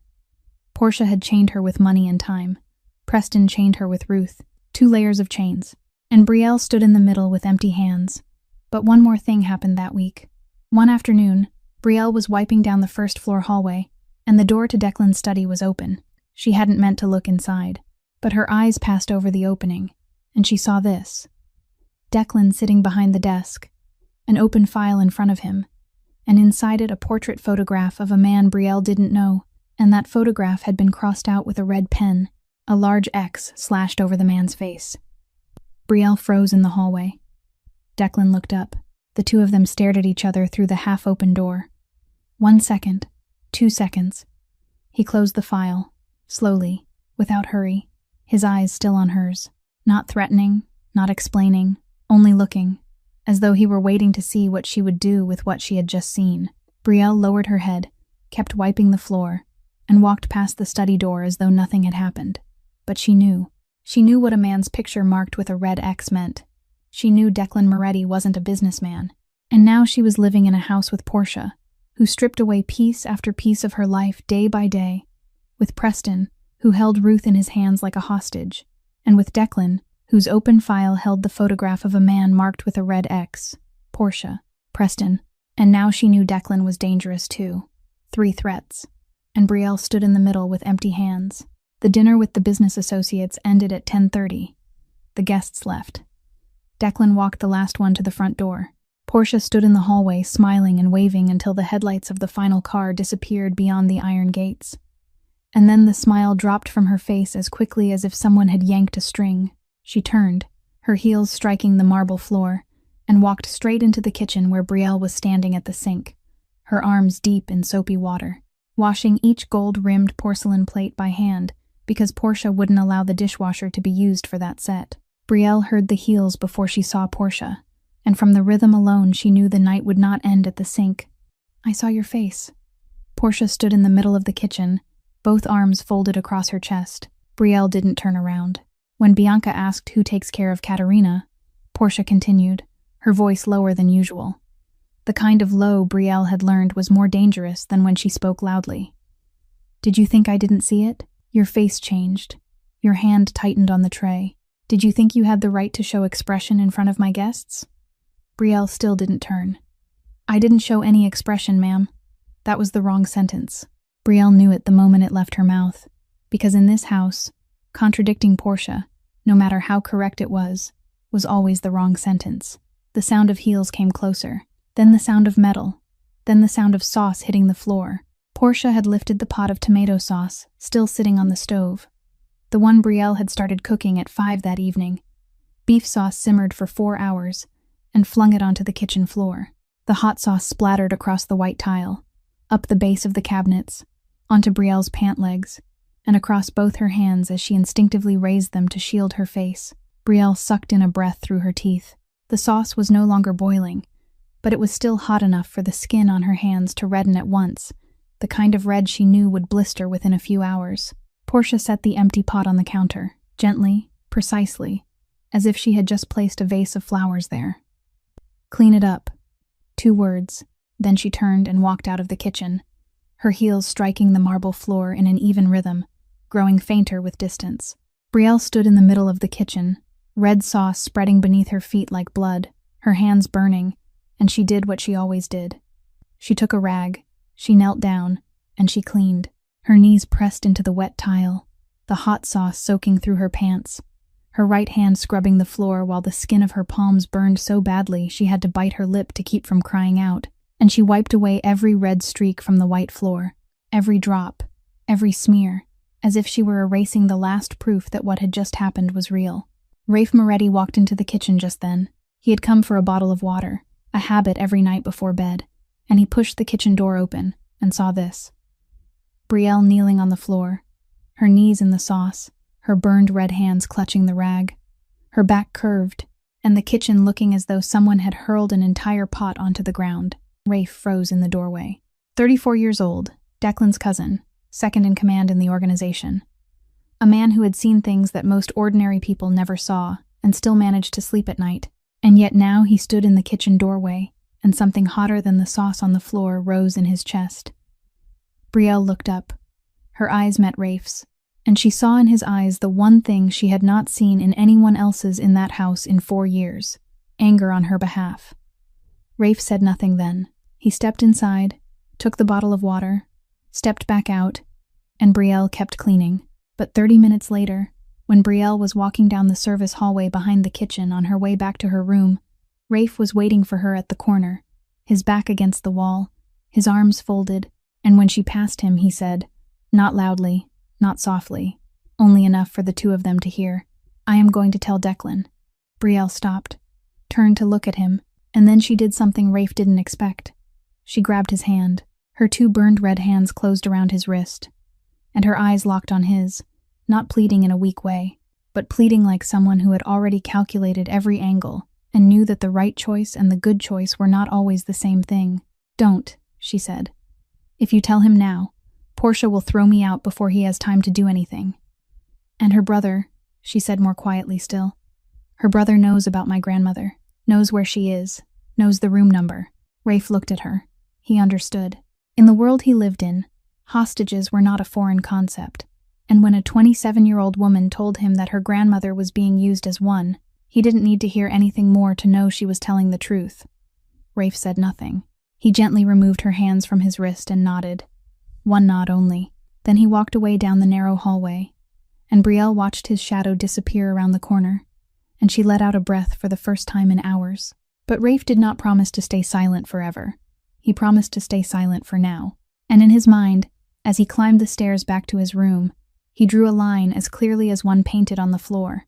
Portia had chained her with money and time. Preston chained her with Ruth, 2 layers of chains. And Brielle stood in the middle with empty hands. But one more thing happened that week. One afternoon, Brielle was wiping down the first-floor hallway, and the door to Declan's study was open. She hadn't meant to look inside, but her eyes passed over the opening, and she saw this. Declan sitting behind the desk, an open file in front of him, and inside it a portrait photograph of a man Brielle didn't know, and that photograph had been crossed out with a red pen, a large X slashed over the man's face. Brielle froze in the hallway. Declan looked up. The two of them stared at each other through the half-open door. 1 second, 2 seconds. He closed the file, slowly, without hurry, his eyes still on hers, not threatening, not explaining, only looking, as though he were waiting to see what she would do with what she had just seen. Brielle lowered her head, kept wiping the floor, and walked past the study door as though nothing had happened. But she knew. She knew what a man's picture marked with a red X meant. She knew Declan Moretti wasn't a businessman, and now she was living in a house with Portia, who stripped away piece after piece of her life day by day, with Preston, who held Ruth in his hands like a hostage, and with Declan, whose open file held the photograph of a man marked with a red X. Portia, Preston, and now she knew Declan was dangerous too. 3 threats. And Brielle stood in the middle with empty hands. The dinner with the business associates ended at 10:30. The guests left. Declan walked the last one to the front door. Portia stood in the hallway, smiling and waving until the headlights of the final car disappeared beyond the iron gates. And then the smile dropped from her face as quickly as if someone had yanked a string. She turned, her heels striking the marble floor, and walked straight into the kitchen where Brielle was standing at the sink, her arms deep in soapy water, washing each gold-rimmed porcelain plate by hand because Portia wouldn't allow the dishwasher to be used for that set. Brielle heard the heels before she saw Portia, and from the rhythm alone she knew the night would not end at the sink. I saw your face. Portia stood in the middle of the kitchen, both arms folded across her chest. Brielle didn't turn around. When Bianca asked who takes care of Katerina, Portia continued, her voice lower than usual. The kind of low Brielle had learned was more dangerous than when she spoke loudly. Did you think I didn't see it? Your face changed. Your hand tightened on the tray. Did you think you had the right to show expression in front of my guests? Brielle still didn't turn. I didn't show any expression, ma'am. That was the wrong sentence. Brielle knew it the moment it left her mouth, because in this house, contradicting Portia, no matter how correct it was always the wrong sentence. The sound of heels came closer, then the sound of metal, then the sound of sauce hitting the floor. Portia had lifted the pot of tomato sauce, still sitting on the stove. The one Brielle had started cooking at 5 that evening. Beef sauce simmered for 4 hours, and flung it onto the kitchen floor. The hot sauce splattered across the white tile, up the base of the cabinets, onto Brielle's pant legs, and across both her hands as she instinctively raised them to shield her face. Brielle sucked in a breath through her teeth. The sauce was no longer boiling, but it was still hot enough for the skin on her hands to redden at once, the kind of red she knew would blister within a few hours. Portia set the empty pot on the counter, gently, precisely, as if she had just placed a vase of flowers there. Clean it up. 2 words. Then she turned and walked out of the kitchen, her heels striking the marble floor in an even rhythm, growing fainter with distance. Brielle stood in the middle of the kitchen, red sauce spreading beneath her feet like blood, her hands burning, and she did what she always did. She took a rag, she knelt down, and she cleaned, her knees pressed into the wet tile, the hot sauce soaking through her pants, her right hand scrubbing the floor while the skin of her palms burned so badly she had to bite her lip to keep from crying out, and she wiped away every red streak from the white floor, every drop, every smear, as if she were erasing the last proof that what had just happened was real. Rafe Moretti walked into the kitchen just then. He had come for a bottle of water, a habit every night before bed, and he pushed the kitchen door open and saw this. Brielle kneeling on the floor, her knees in the sauce, her burned red hands clutching the rag, her back curved, and the kitchen looking as though someone had hurled an entire pot onto the ground. Rafe froze in the doorway. 34 years old, Declan's cousin, second in command in the organization. A man who had seen things that most ordinary people never saw and still managed to sleep at night. And yet now he stood in the kitchen doorway, and something hotter than the sauce on the floor rose in his chest. Brielle looked up. Her eyes met Rafe's, and she saw in his eyes the one thing she had not seen in anyone else's in that house in 4 years: anger on her behalf. Rafe said nothing then. He stepped inside, took the bottle of water, stepped back out, and Brielle kept cleaning. But 30 minutes later, when Brielle was walking down the service hallway behind the kitchen on her way back to her room, Rafe was waiting for her at the corner, his back against the wall, his arms folded, and when she passed him, he said, not loudly, not softly, only enough for the two of them to hear, "I am going to tell Declan." Brielle stopped, turned to look at him, and then she did something Rafe didn't expect. She grabbed his hand. Her two burned red hands closed around his wrist, and her eyes locked on his, not pleading in a weak way, but pleading like someone who had already calculated every angle and knew that the right choice and the good choice were not always the same thing. "Don't," she said. "If you tell him now, Portia will throw me out before he has time to do anything. And her brother," she said more quietly still, "her brother knows about my grandmother, knows where she is, knows the room number." Rafe looked at her. He understood. In the world he lived in, hostages were not a foreign concept, and when a 27-year-old woman told him that her grandmother was being used as one, he didn't need to hear anything more to know she was telling the truth. Rafe said nothing. He gently removed her hands from his wrist and nodded. One nod only. Then he walked away down the narrow hallway, and Brielle watched his shadow disappear around the corner, and she let out a breath for the first time in hours. But Rafe did not promise to stay silent forever. He promised to stay silent for now. And in his mind, as he climbed the stairs back to his room, he drew a line as clearly as one painted on the floor.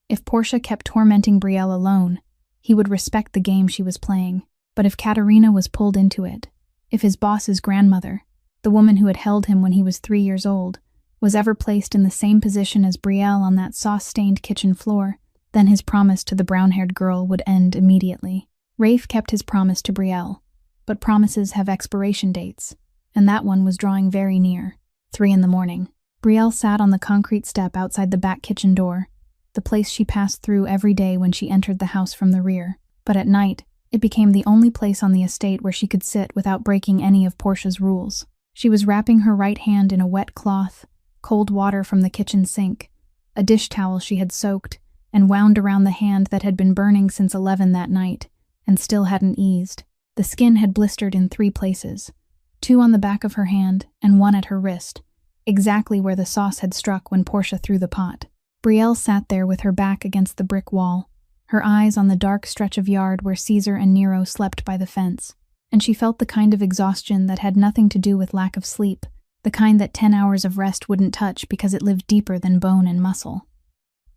If Portia kept tormenting Brielle alone, he would respect the game she was playing. But if Katerina was pulled into it, if his boss's grandmother, the woman who had held him when he was 3 years old, was ever placed in the same position as Brielle on that sauce-stained kitchen floor, then his promise to the brown-haired girl would end immediately. Rafe kept his promise to Brielle, but promises have expiration dates, and that one was drawing very near. 3 in the morning. Brielle sat on the concrete step outside the back kitchen door, the place she passed through every day when she entered the house from the rear. But at night, it became the only place on the estate where she could sit without breaking any of Portia's rules. She was wrapping her right hand in a wet cloth, cold water from the kitchen sink, a dish towel she had soaked, and wound around the hand that had been burning since 11 that night, and still hadn't eased. The skin had blistered in 3 places, 2 on the back of her hand and 1 at her wrist, exactly where the sauce had struck when Portia threw the pot. Brielle sat there with her back against the brick wall, her eyes on the dark stretch of yard where Caesar and Nero slept by the fence, and she felt the kind of exhaustion that had nothing to do with lack of sleep, the kind that 10 hours of rest wouldn't touch because it lived deeper than bone and muscle.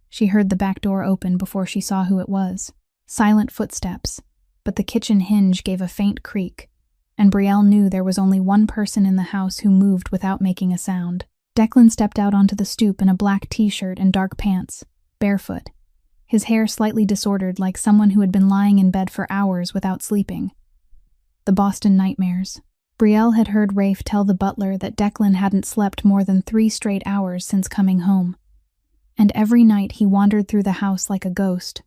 She heard the back door open before she saw who it was. Silent footsteps, but the kitchen hinge gave a faint creak, and Brielle knew there was only one person in the house who moved without making a sound. Declan stepped out onto the stoop in a black t-shirt and dark pants, barefoot, his hair slightly disordered like someone who had been lying in bed for hours without sleeping. The Boston nightmares. Brielle had heard Rafe tell the butler that Declan hadn't slept more than 3 straight hours since coming home. And every night he wandered through the house like a ghost.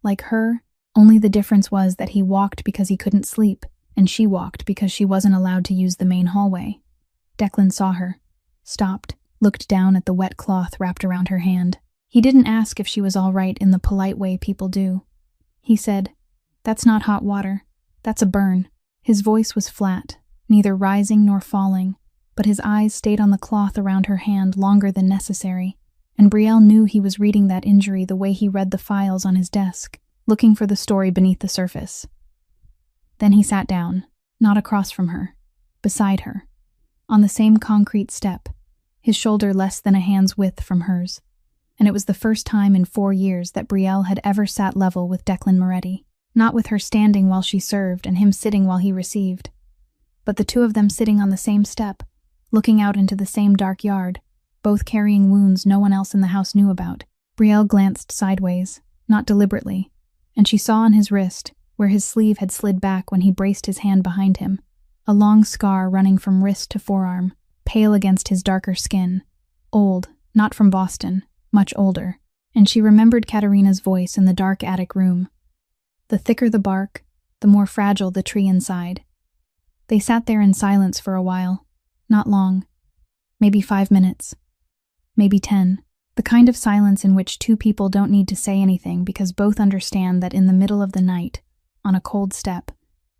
Like her, only the difference was that he walked because he couldn't sleep, and she walked because she wasn't allowed to use the main hallway. Declan saw her, stopped, looked down at the wet cloth wrapped around her hand. He didn't ask if she was all right in the polite way people do. He said, "That's not hot water. That's a burn." His voice was flat, neither rising nor falling, but his eyes stayed on the cloth around her hand longer than necessary, and Brielle knew he was reading that injury the way he read the files on his desk, looking for the story beneath the surface. Then he sat down, not across from her, beside her, on the same concrete step, his shoulder less than a hand's width from hers, and it was the first time in 4 years that Brielle had ever sat level with Declan Moretti, not with her standing while she served and him sitting while he received, but the two of them sitting on the same step, looking out into the same dark yard, both carrying wounds no one else in the house knew about. Brielle glanced sideways, not deliberately, and she saw on his wrist, where his sleeve had slid back when he braced his hand behind him, a long scar running from wrist to forearm, pale against his darker skin. Old, not from Boston, much older, and she remembered Katerina's voice in the dark attic room. The thicker the bark, the more fragile the tree inside. They sat there in silence for a while, not long, maybe 5 minutes, maybe 10. The kind of silence in which two people don't need to say anything because both understand that in the middle of the night, on a cold step,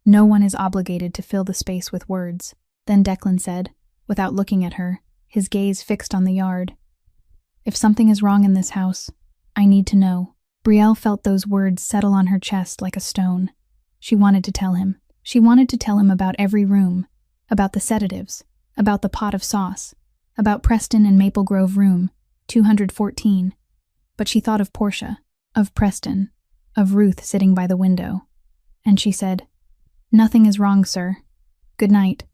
no one is obligated to fill the space with words. Then Declan said, without looking at her, his gaze fixed on the yard, "If something is wrong in this house, I need to know." Brielle felt those words settle on her chest like a stone. She wanted to tell him. She wanted to tell him about every room, about the sedatives, about the pot of sauce, about Preston and Maple Grove room, 214. But she thought of Portia, of Preston, of Ruth sitting by the window. And she said, "Nothing is wrong, sir. Good night."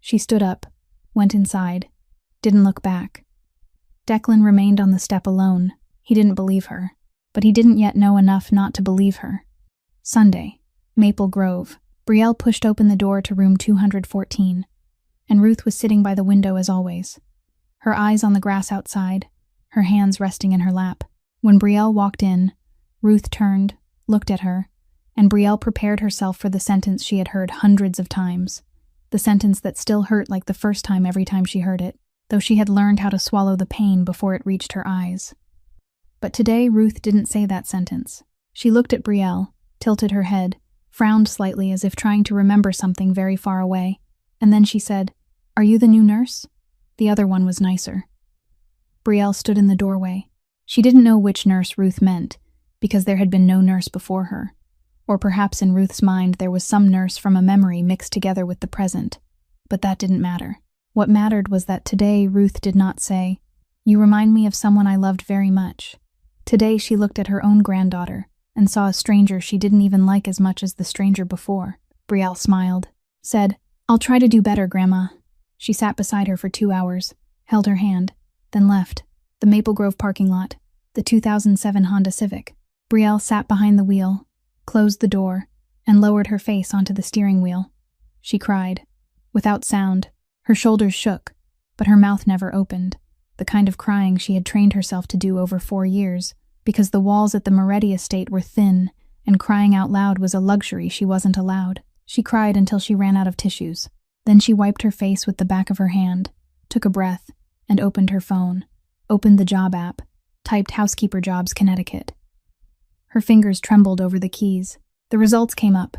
She stood up, went inside, didn't look back. Declan remained on the step alone. He didn't believe her, but he didn't yet know enough not to believe her. Sunday, Maple Grove. Brielle pushed open the door to room 214, and Ruth was sitting by the window as always, her eyes on the grass outside, her hands resting in her lap. When Brielle walked in, Ruth turned, looked at her, and Brielle prepared herself for the sentence she had heard hundreds of times, the sentence that still hurt like the first time every time she heard it, though she had learned how to swallow the pain before it reached her eyes. But today Ruth didn't say that sentence. She looked at Brielle, tilted her head, frowned slightly as if trying to remember something very far away, and then she said, "Are you the new nurse?" The other one was nicer. Brielle stood in the doorway. She didn't know which nurse Ruth meant, because there had been no nurse before her. Or perhaps in Ruth's mind there was some nurse from a memory mixed together with the present. But that didn't matter. What mattered was that today Ruth did not say, "You remind me of someone I loved very much." Today she looked at her own granddaughter and saw a stranger she didn't even like as much as the stranger before. Brielle smiled, said, "I'll try to do better, Grandma." She sat beside her for 2 hours, held her hand, then left. The Maple Grove parking lot, the 2007 Honda Civic. Brielle sat behind the wheel, closed the door, and lowered her face onto the steering wheel. She cried, without sound. Her shoulders shook, but her mouth never opened, the kind of crying she had trained herself to do over 4 years, because the walls at the Moretti estate were thin, and crying out loud was a luxury she wasn't allowed. She cried until she ran out of tissues. Then she wiped her face with the back of her hand, took a breath, and opened her phone, opened the job app, typed Housekeeper Jobs Connecticut. Her fingers trembled over the keys. The results came up.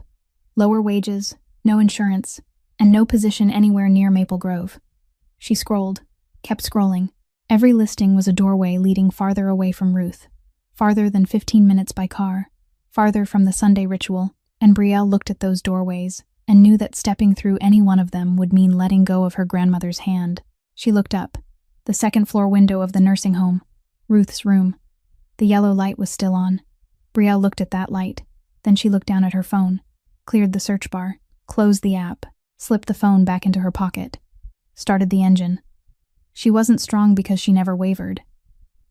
Lower wages, no insurance, and no position anywhere near Maple Grove. She scrolled, kept scrolling. Every listing was a doorway leading farther away from Ruth, farther than 15 minutes by car, farther from the Sunday ritual, and Brielle looked at those doorways and knew that stepping through any one of them would mean letting go of her grandmother's hand. She looked up. The second-floor window of the nursing home, Ruth's room. The yellow light was still on. Brielle looked at that light. Then she looked down at her phone, cleared the search bar, closed the app, slipped the phone back into her pocket, started the engine. She wasn't strong because she never wavered.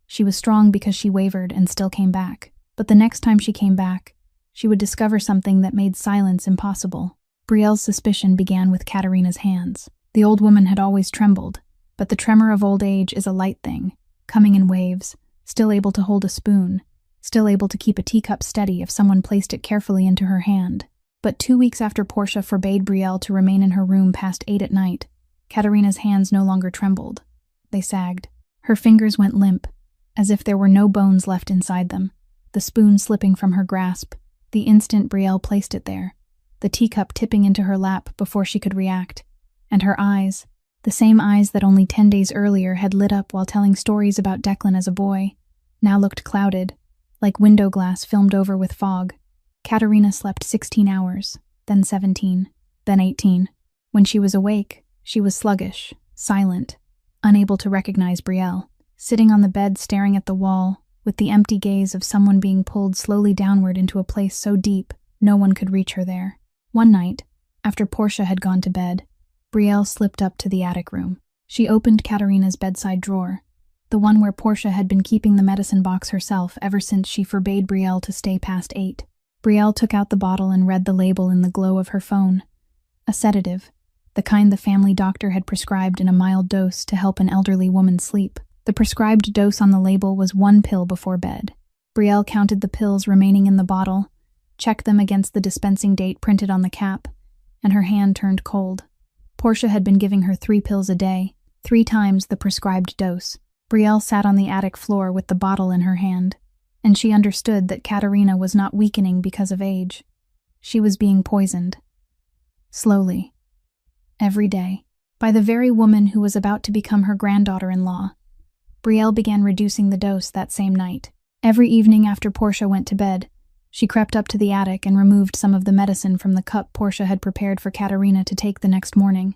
She was strong because she wavered and still came back. But the next time she came back, she would discover something that made silence impossible. Brielle's suspicion began with Katerina's hands. The old woman had always trembled, but the tremor of old age is a light thing, coming in waves, still able to hold a spoon, still able to keep a teacup steady if someone placed it carefully into her hand. But 2 weeks after Portia forbade Brielle to remain in her room past 8 at night, Katerina's hands no longer trembled. They sagged. Her fingers went limp, as if there were no bones left inside them, the spoon slipping from her grasp, the instant Brielle placed it there, the teacup tipping into her lap before she could react, and her eyes, the same eyes that only 10 days earlier had lit up while telling stories about Declan as a boy, now looked clouded, like window glass filmed over with fog. Katerina slept 16 hours, then 17, then 18. When she was awake, she was sluggish, silent, unable to recognize Brielle, sitting on the bed staring at the wall, with the empty gaze of someone being pulled slowly downward into a place so deep no one could reach her there. One night, after Portia had gone to bed, Brielle slipped up to the attic room. She opened Katerina's bedside drawer, the one where Portia had been keeping the medicine box herself ever since she forbade Brielle to stay past 8. Brielle took out the bottle and read the label in the glow of her phone. A sedative, the kind the family doctor had prescribed in a mild dose to help an elderly woman sleep. The prescribed dose on the label was 1 pill before bed. Brielle counted the pills remaining in the bottle, checked them against the dispensing date printed on the cap, and her hand turned cold. Portia had been giving her 3 pills a day, 3 times the prescribed dose. Brielle sat on the attic floor with the bottle in her hand, and she understood that Katerina was not weakening because of age. She was being poisoned. Slowly. Every day. By the very woman who was about to become her granddaughter-in-law. Brielle began reducing the dose that same night. Every evening after Portia went to bed, she crept up to the attic and removed some of the medicine from the cup Portia had prepared for Katerina to take the next morning.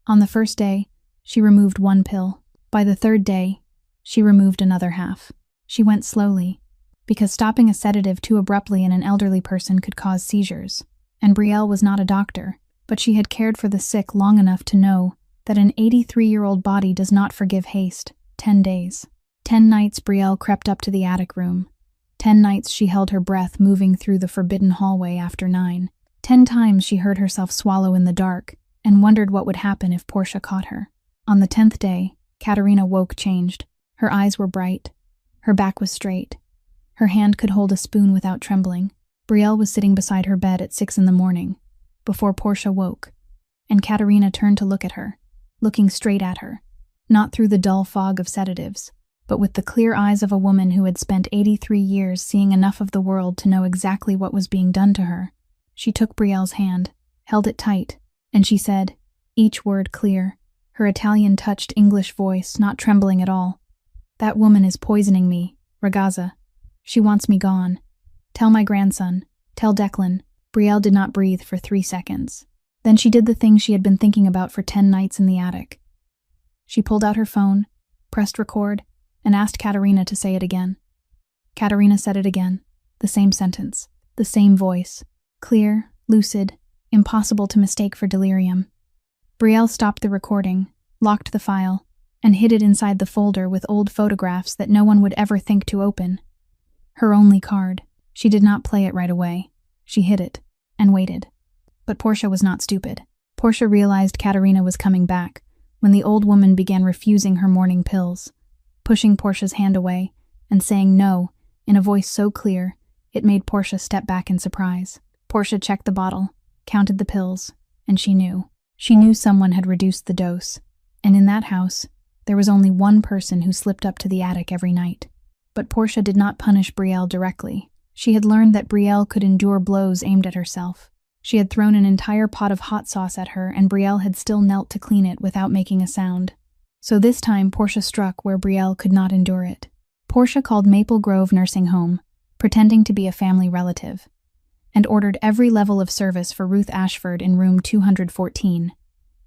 On the first day, she removed 1 pill. By the 3rd day, she removed another half. She went slowly, because stopping a sedative too abruptly in an elderly person could cause seizures. And Brielle was not a doctor, but she had cared for the sick long enough to know that an 83-year-old body does not forgive haste. 10 days. 10 nights Brielle crept up to the attic room. 10 nights she held her breath moving through the forbidden hallway after 9. 10 times she heard herself swallow in the dark and wondered what would happen if Portia caught her. On the 10th day, Katerina woke changed. Her eyes were bright. Her back was straight. Her hand could hold a spoon without trembling. Brielle was sitting beside her bed at 6 in the morning, before Portia woke, and Katerina turned to look at her, looking straight at her, not through the dull fog of sedatives, but with the clear eyes of a woman who had spent 83 years seeing enough of the world to know exactly what was being done to her. She took Brielle's hand, held it tight, and she said, each word clear, her Italian-touched English voice not trembling at all, "That woman is poisoning me, Ragazza. She wants me gone. Tell my grandson. Tell Declan." Brielle did not breathe for 3 seconds. Then she did the thing she had been thinking about for 10 nights in the attic. She pulled out her phone, pressed record, and asked Katerina to say it again. Katerina said it again, the same sentence, the same voice, clear, lucid, impossible to mistake for delirium. Brielle stopped the recording, locked the file, and hid it inside the folder with old photographs that no one would ever think to open. Her only card. She did not play it right away. She hid it, and waited. But Portia was not stupid. Portia realized Katerina was coming back when the old woman began refusing her morning pills, pushing Portia's hand away and saying no in a voice so clear it made Portia step back in surprise. Portia checked the bottle, counted the pills, and she knew. She knew someone had reduced the dose, and in that house, there was only one person who slipped up to the attic every night. But Portia did not punish Brielle directly. She had learned that Brielle could endure blows aimed at herself. She had thrown an entire pot of hot sauce at her, and Brielle had still knelt to clean it without making a sound. So this time Portia struck where Brielle could not endure it. Portia called Maple Grove Nursing Home, pretending to be a family relative, and ordered every level of service for Ruth Ashford in room 214.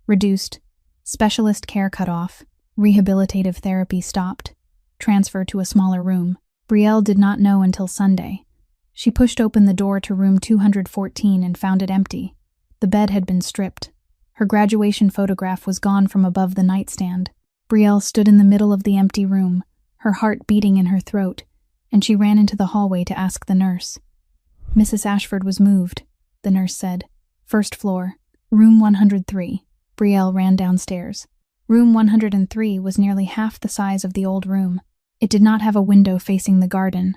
Reduced, specialist care cut off, rehabilitative therapy stopped, transfer to a smaller room. Brielle did not know until Sunday. She pushed open the door to room 214 and found it empty. The bed had been stripped. Her graduation photograph was gone from above the nightstand. Brielle stood in the middle of the empty room, her heart beating in her throat, and she ran into the hallway to ask the nurse. Mrs. Ashford was moved, the nurse said. First floor, room 103. Brielle ran downstairs. Room 103 was nearly half the size of the old room. It did not have a window facing the garden,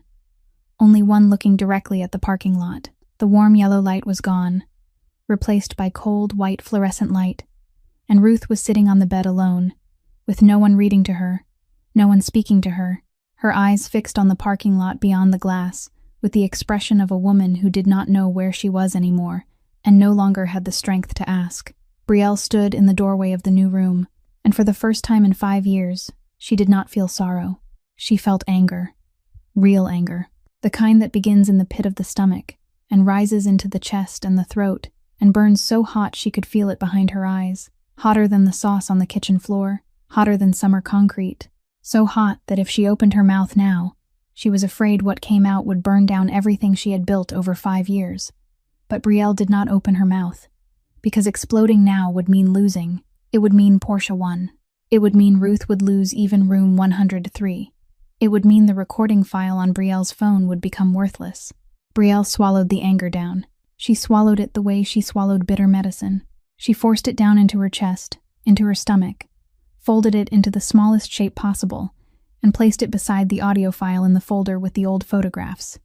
only one looking directly at the parking lot. The warm yellow light was gone, replaced by cold white fluorescent light, and Ruth was sitting on the bed alone, with no one reading to her, no one speaking to her, her eyes fixed on the parking lot beyond the glass, with the expression of a woman who did not know where she was anymore, and no longer had the strength to ask. Brielle stood in the doorway of the new room, and for the first time in 5 years, she did not feel sorrow. She felt anger. Real anger. The kind that begins in the pit of the stomach, and rises into the chest and the throat, and burns so hot she could feel it behind her eyes, hotter than the sauce on the kitchen floor, hotter than summer concrete, so hot that if she opened her mouth now, she was afraid what came out would burn down everything she had built over 5 years. But Brielle did not open her mouth, because exploding now would mean losing. It would mean Portia won. It would mean Ruth would lose even room 103. It would mean the recording file on Brielle's phone would become worthless. Brielle swallowed the anger down. She swallowed it the way she swallowed bitter medicine. She forced it down into her chest, into her stomach, folded it into the smallest shape possible, and placed it beside the audio file in the folder with the old photographs.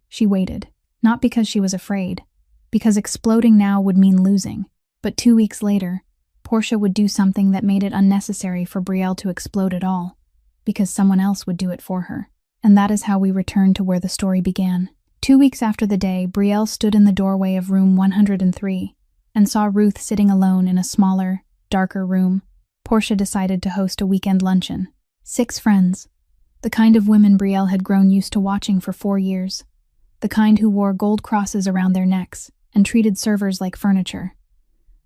She waited, not because she was afraid, because exploding now would mean losing. But 2 weeks later, Portia would do something that made it unnecessary for Brielle to explode at all, because someone else would do it for her. And that is how we return to where the story began. 2 weeks after the day, Brielle stood in the doorway of room 103 and saw Ruth sitting alone in a smaller, darker room. Portia decided to host a weekend luncheon. 6 friends, the kind of women Brielle had grown used to watching for 4 years, the kind who wore gold crosses around their necks and treated servers like furniture.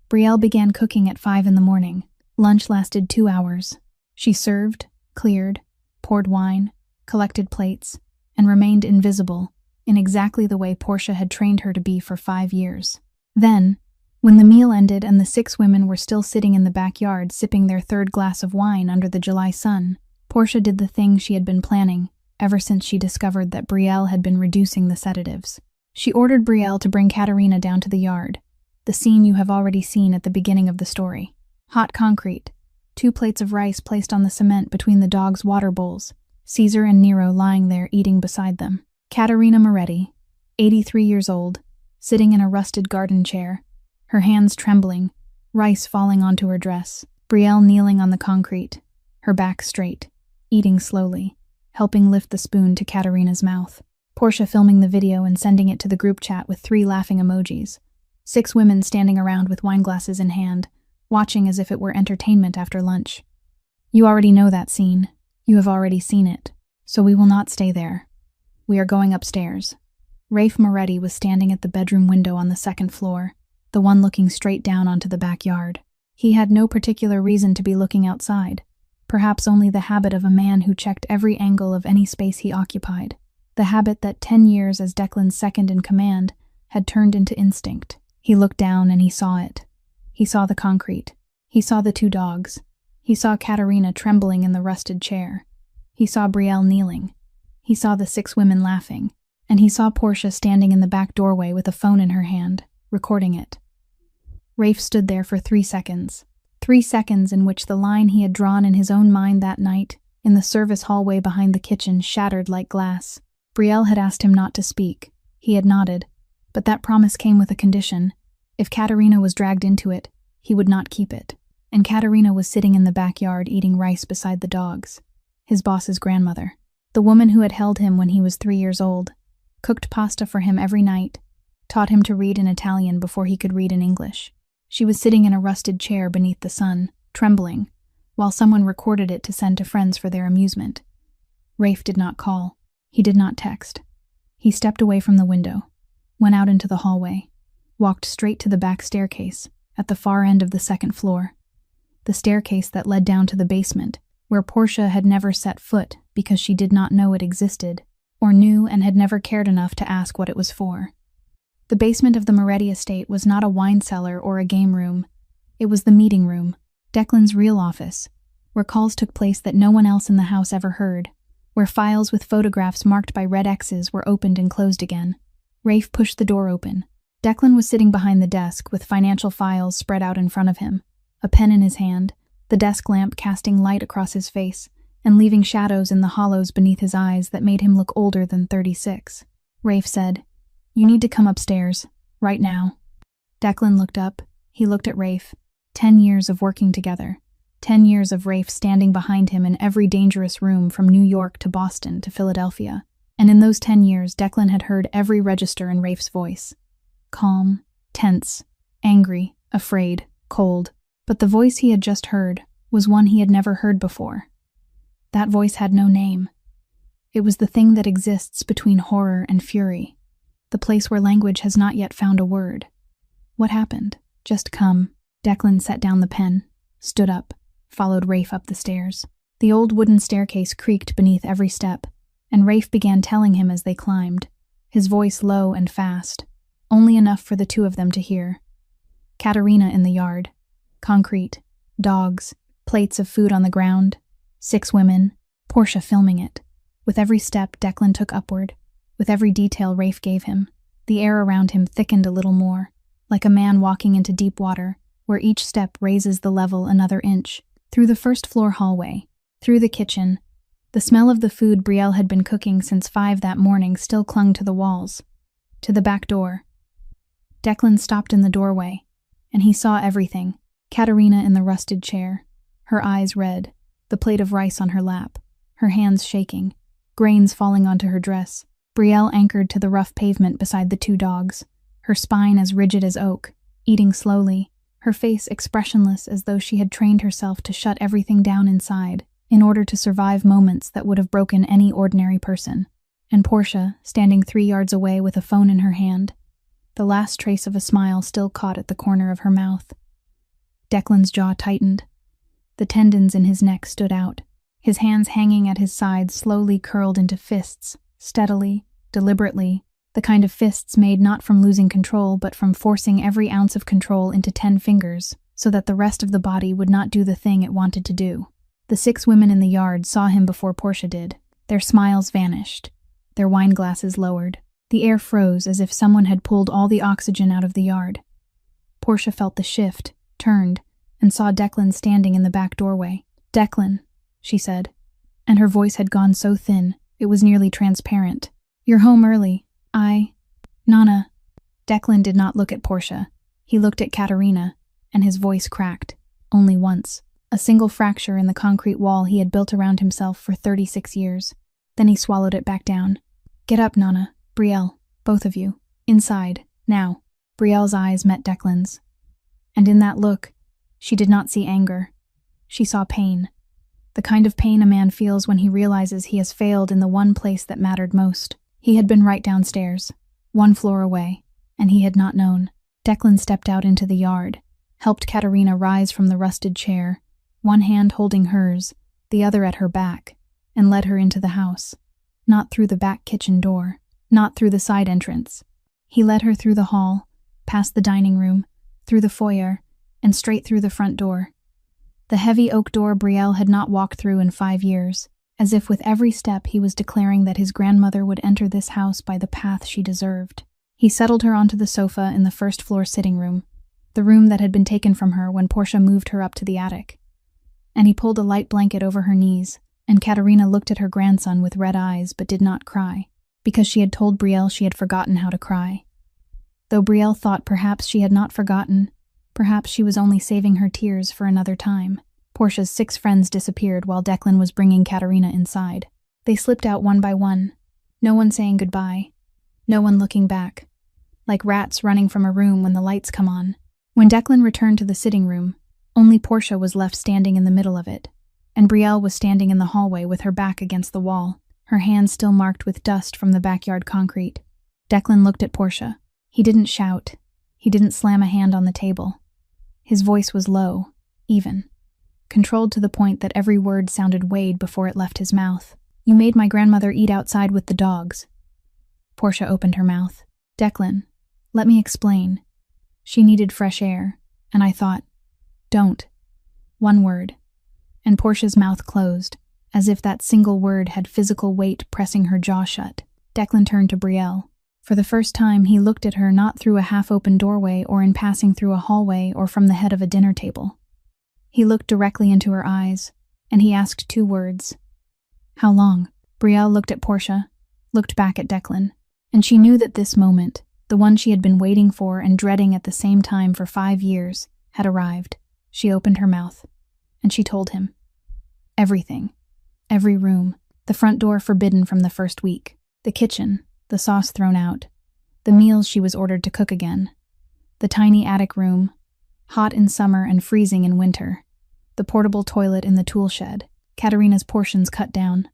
Brielle began cooking at 5 in the morning. Lunch lasted 2 hours. She served, cleared, poured wine, collected plates, and remained invisible in exactly the way Portia had trained her to be for 5 years. Then, when the meal ended and the 6 women were still sitting in the backyard sipping their 3rd glass of wine under the July sun, Portia did the thing she had been planning ever since she discovered that Brielle had been reducing the sedatives. She ordered Brielle to bring Katerina down to the yard, the scene you have already seen at the beginning of the story. Hot concrete, 2 plates of rice placed on the cement between the dogs' water bowls, Caesar and Nero lying there eating beside them. Katerina Moretti, 83 years old, sitting in a rusted garden chair, her hands trembling, rice falling onto her dress. Brielle kneeling on the concrete, her back straight, eating slowly, helping lift the spoon to Katerina's mouth. Portia filming the video and sending it to the group chat with 3 laughing emojis. 6 women standing around with wineglasses in hand, watching as if it were entertainment after lunch. You already know that scene. You have already seen it. So we will not stay there. We are going upstairs. Rafe Moretti was standing at the bedroom window on the 2nd floor, the one looking straight down onto the backyard. He had no particular reason to be looking outside, perhaps only the habit of a man who checked every angle of any space he occupied, the habit that 10 years as Declan's second in command had turned into instinct. He looked down and he saw it. He saw the concrete. He saw the 2 dogs. He saw Katerina trembling in the rusted chair. He saw Brielle kneeling. He saw the 6 women laughing. And he saw Portia standing in the back doorway with a phone in her hand, recording it. Rafe stood there for 3 seconds. 3 seconds in which the line he had drawn in his own mind that night, in the service hallway behind the kitchen, shattered like glass. Brielle had asked him not to speak. He had nodded. But that promise came with a condition. If Katerina was dragged into it, he would not keep it. And Katerina was sitting in the backyard eating rice beside the dogs. His boss's grandmother. The woman who had held him when he was 3 years old, cooked pasta for him every night, taught him to read in Italian before he could read in English. She was sitting in a rusted chair beneath the sun, trembling, while someone recorded it to send to friends for their amusement. Rafe did not call. He did not text. He stepped away from the window, went out into the hallway, walked straight to the back staircase at the far end of the 2nd floor, the staircase that led down to the basement, where Portia had never set foot because she did not know it existed, or knew and had never cared enough to ask what it was for. The basement of the Moretti estate was not a wine cellar or a game room. It was the meeting room, Declan's real office, where calls took place that no one else in the house ever heard, where files with photographs marked by red X's were opened and closed again. Rafe pushed the door open. Declan was sitting behind the desk with financial files spread out in front of him, a pen in his hand, the desk lamp casting light across his face and leaving shadows in the hollows beneath his eyes that made him look older than 36. Rafe said, "You need to come upstairs, right now." Declan looked up. He looked at Rafe. 10 years of working together. 10 years of Rafe standing behind him in every dangerous room from New York to Boston to Philadelphia. And in those 10 years, Declan had heard every register in Rafe's voice. Calm, tense, angry, afraid, cold. But the voice he had just heard was one he had never heard before. That voice had no name. It was the thing that exists between horror and fury, the place where language has not yet found a word. What happened? Just come. Declan set down the pen, stood up, followed Rafe up the stairs. The old wooden staircase creaked beneath every step, and Rafe began telling him as they climbed, his voice low and fast, only enough for the 2 of them to hear. Katerina in the yard. Concrete. Dogs. Plates of food on the ground. 6 women. Portia filming it. With every step Declan took upward, with every detail Rafe gave him, the air around him thickened a little more, like a man walking into deep water, where each step raises the level another inch. Through the first-floor hallway, through the kitchen, the smell of the food Brielle had been cooking since 5 that morning still clung to the walls. To the back door. Declan stopped in the doorway, and he saw everything. Katerina in the rusted chair, her eyes red, the plate of rice on her lap, her hands shaking, grains falling onto her dress. Brielle anchored to the rough pavement beside the 2 dogs, her spine as rigid as oak, eating slowly, her face expressionless as though she had trained herself to shut everything down inside in order to survive moments that would have broken any ordinary person. And Portia, standing 3 yards away with a phone in her hand, the last trace of a smile still caught at the corner of her mouth. Declan's jaw tightened. The tendons in his neck stood out. His hands hanging at his sides slowly curled into fists, steadily, deliberately, the kind of fists made not from losing control but from forcing every ounce of control into 10 fingers, so that the rest of the body would not do the thing it wanted to do. The 6 women in the yard saw him before Portia did. Their smiles vanished, their wine glasses lowered. The air froze as if someone had pulled all the oxygen out of the yard. Portia felt the shift, turned, and saw Declan standing in the back doorway. "Declan," she said, and her voice had gone so thin, it was nearly transparent. "You're home early. Nana." Declan did not look at Portia. He looked at Katerina, and his voice cracked. Only once. A single fracture in the concrete wall he had built around himself for 36 years. Then he swallowed it back down. "Get up, Nana. Brielle, both of you. Inside, now." Brielle's eyes met Declan's. And in that look, she did not see anger. She saw pain. The kind of pain a man feels when he realizes he has failed in the one place that mattered most. He had been right downstairs, 1 floor away, and he had not known. Declan stepped out into the yard, helped Katerina rise from the rusted chair, one hand holding hers, the other at her back, and led her into the house. Not through the back kitchen door, not through the side entrance. He led her through the hall, past the dining room, through the foyer, and straight through the front door. The heavy oak door Brielle had not walked through in 5 years, as if with every step he was declaring that his grandmother would enter this house by the path she deserved. He settled her onto the sofa in the first-floor sitting room, the room that had been taken from her when Portia moved her up to the attic. And he pulled a light blanket over her knees, and Katerina looked at her grandson with red eyes but did not cry, because she had told Brielle she had forgotten how to cry. Though Brielle thought perhaps she had not forgotten, perhaps she was only saving her tears for another time. Portia's 6 friends disappeared while Declan was bringing Katerina inside. They slipped out one by one, no one saying goodbye, no one looking back, like rats running from a room when the lights come on. When Declan returned to the sitting room, only Portia was left standing in the middle of it, and Brielle was standing in the hallway with her back against the wall, her hands still marked with dust from the backyard concrete. Declan looked at Portia. He didn't shout. He didn't slam a hand on the table. His voice was low, even, controlled to the point that every word sounded weighed before it left his mouth. "You made my grandmother eat outside with the dogs." Portia opened her mouth. "Declan, let me explain. She needed fresh air, and I thought, don't. 1 word." And Portia's mouth closed, as if that single word had physical weight pressing her jaw shut. Declan turned to Brielle. For the first time, he looked at her not through a half-open doorway or in passing through a hallway or from the head of a dinner table. He looked directly into her eyes, and he asked 2 words. "How long?" Brielle looked at Portia, looked back at Declan, and she knew that this moment, the one she had been waiting for and dreading at the same time for 5 years, had arrived. She opened her mouth, and she told him. Everything. Every room. The front door forbidden from the first week. The kitchen. The sauce thrown out. The meals she was ordered to cook again. The tiny attic room, hot in summer and freezing in winter. The portable toilet in the tool shed. Katerina's portions cut down.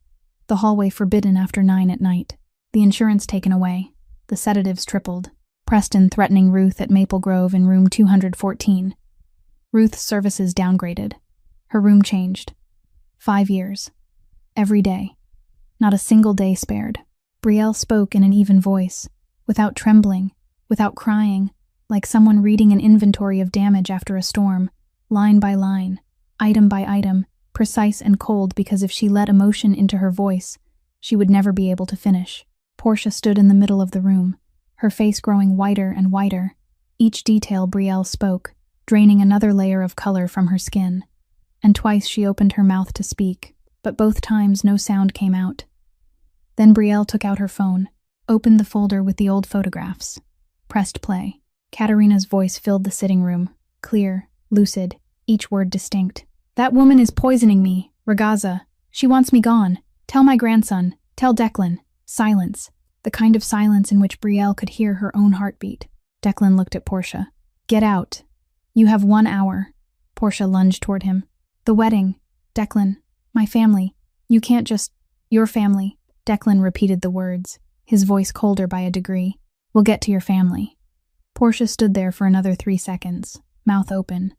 The hallway forbidden after 9 at night. The insurance taken away. The sedatives tripled. Preston threatening Ruth at Maple Grove in room 214. Ruth's services downgraded. Her room changed. 5 years. Every day. Not a single day spared. Brielle spoke in an even voice, without trembling, without crying, like someone reading an inventory of damage after a storm, line by line. item by item, precise and cold, because if she let emotion into her voice, she would never be able to finish. Portia stood in the middle of the room, her face growing whiter and whiter. Each detail Brielle spoke, draining another layer of color from her skin. And twice she opened her mouth to speak, but both times no sound came out. Then Brielle took out her phone, opened the folder with the old photographs, pressed play. Katerina's voice filled the sitting room, clear, lucid, each word distinct. "That woman is poisoning me, Ragazza. She wants me gone. Tell my grandson. Tell Declan." Silence. The kind of silence in which Brielle could hear her own heartbeat. Declan looked at Portia. "Get out. You have 1 hour." Portia lunged toward him. "The wedding. Declan. My family. You can't just— Your family." Declan repeated the words, his voice colder by a degree. "We'll get to your family." Portia stood there for another 3 seconds, mouth open,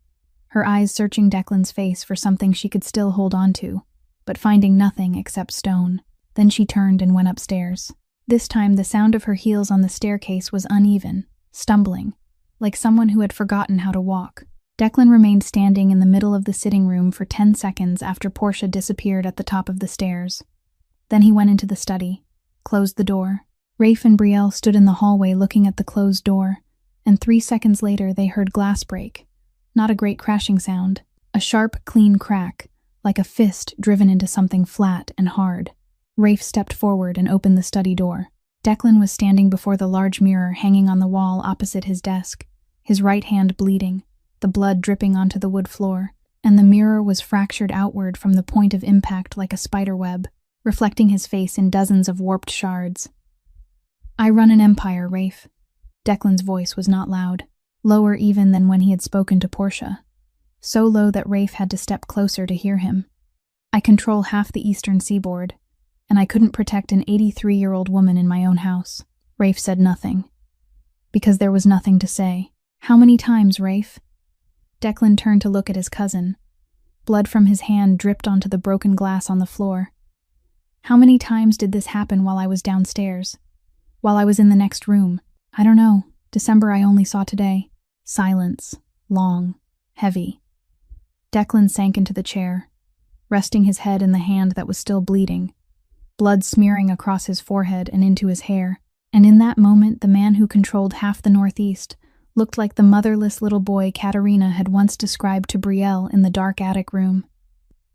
her eyes searching Declan's face for something she could still hold on to, but finding nothing except stone. Then she turned and went upstairs. This time the sound of her heels on the staircase was uneven, stumbling, like someone who had forgotten how to walk. Declan remained standing in the middle of the sitting room for 10 seconds after Portia disappeared at the top of the stairs. Then he went into the study, closed the door. Rafe and Brielle stood in the hallway looking at the closed door, and 3 seconds later they heard glass break. Not a great crashing sound, a sharp, clean crack, like a fist driven into something flat and hard. Rafe stepped forward and opened the study door. Declan was standing before the large mirror hanging on the wall opposite his desk, his right hand bleeding, the blood dripping onto the wood floor, and the mirror was fractured outward from the point of impact like a spider web, reflecting his face in dozens of warped shards. "I run an empire, Rafe." Declan's voice was not loud, lower even than when he had spoken to Portia, so low that Rafe had to step closer to hear him. "I control half the eastern seaboard, and I couldn't protect an 83-year-old woman in my own house." Rafe said nothing, because there was nothing to say. "How many times, Rafe?" Declan turned to look at his cousin. Blood from his hand dripped onto the broken glass on the floor. "How many times did this happen while I was downstairs? While I was in the next room? I don't know. December I only saw today." Silence. Long. Heavy. Declan sank into the chair, resting his head in the hand that was still bleeding, blood smearing across his forehead and into his hair. And in that moment, the man who controlled half the Northeast looked like the motherless little boy Katerina had once described to Brielle in the dark attic room.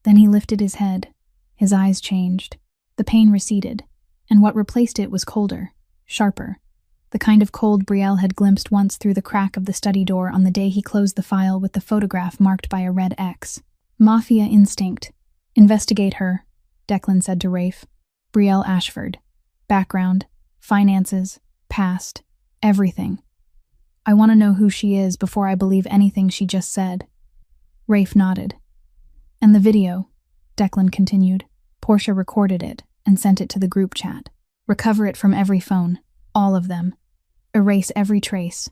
Then he lifted his head. His eyes changed. The pain receded, and what replaced it was colder, sharper. The kind of cold Brielle had glimpsed once through the crack of the study door on the day he closed the file with the photograph marked by a red X. "Mafia instinct. Investigate her," Declan said to Rafe. "Brielle Ashford. Background, finances, past, everything. I want to know who she is before I believe anything she just said." Rafe nodded. "And the video," Declan continued. "Portia recorded it and sent it to the group chat. Recover it from every phone, all of them. Erase every trace.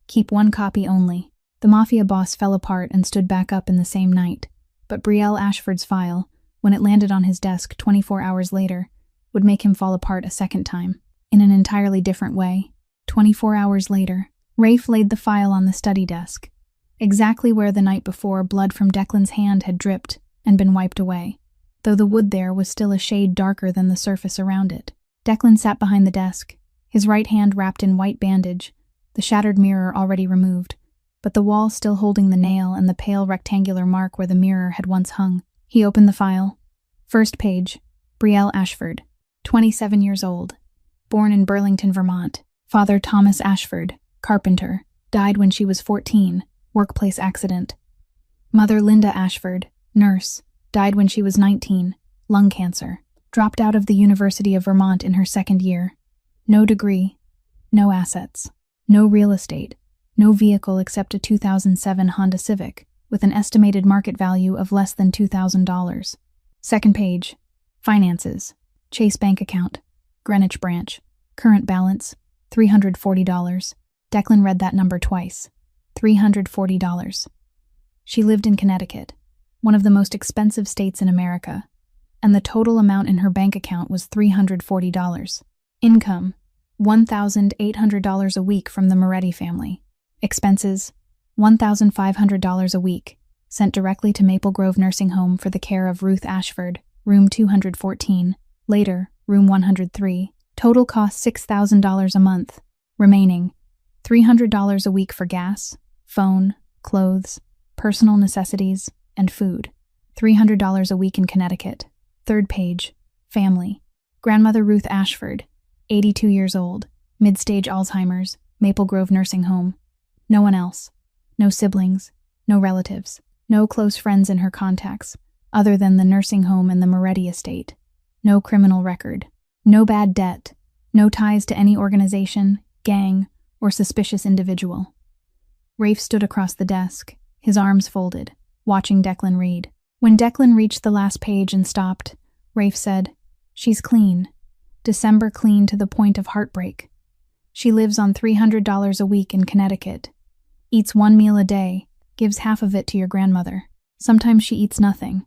Keep 1 copy only." The Mafia boss fell apart and stood back up in the same night, but Brielle Ashford's file, when it landed on his desk 24 hours later, would make him fall apart a second time, in an entirely different way. 24 hours later, Rafe laid the file on the study desk, exactly where the night before blood from Declan's hand had dripped and been wiped away, though the wood there was still a shade darker than the surface around it. Declan sat behind the desk, his right hand wrapped in white bandage, the shattered mirror already removed, but the wall still holding the nail and the pale rectangular mark where the mirror had once hung. He opened the file. First page, Brielle Ashford, 27 years old, born in Burlington, Vermont. Father Thomas Ashford, carpenter, died when she was 14, workplace accident. Mother Linda Ashford, nurse, died when she was 19, lung cancer. Dropped out of the University of Vermont in her 2nd year. No degree, no assets, no real estate, no vehicle except a 2007 Honda Civic with an estimated market value of less than $2,000. Second page, finances, Chase bank account, Greenwich branch, current balance, $340. Declan read that number twice. $340. She lived in Connecticut, one of the most expensive states in America, and the total amount in her bank account was $340. Income, $1,800 a week from the Moretti family. Expenses, $1,500 a week, sent directly to Maple Grove Nursing Home for the care of Ruth Ashford, room 214, later, room 103. Total cost $6,000 a month, remaining $300 a week for gas, phone, clothes, personal necessities, and food. $300 a week in Connecticut. Third page, family. Grandmother Ruth Ashford, 82 years old, mid-stage Alzheimer's, Maple Grove Nursing Home. No one else. No siblings, no relatives, no close friends in her contacts, other than the nursing home and the Moretti estate. No criminal record. No bad debt. No ties to any organization, gang, or suspicious individual. Rafe stood across the desk, his arms folded, watching Declan read. When Declan reached the last page and stopped, Rafe said, "She's clean. December clean to the point of heartbreak. She lives on $300 a week in Connecticut. Eats 1 meal a day, gives half of it to your grandmother. Sometimes she eats nothing.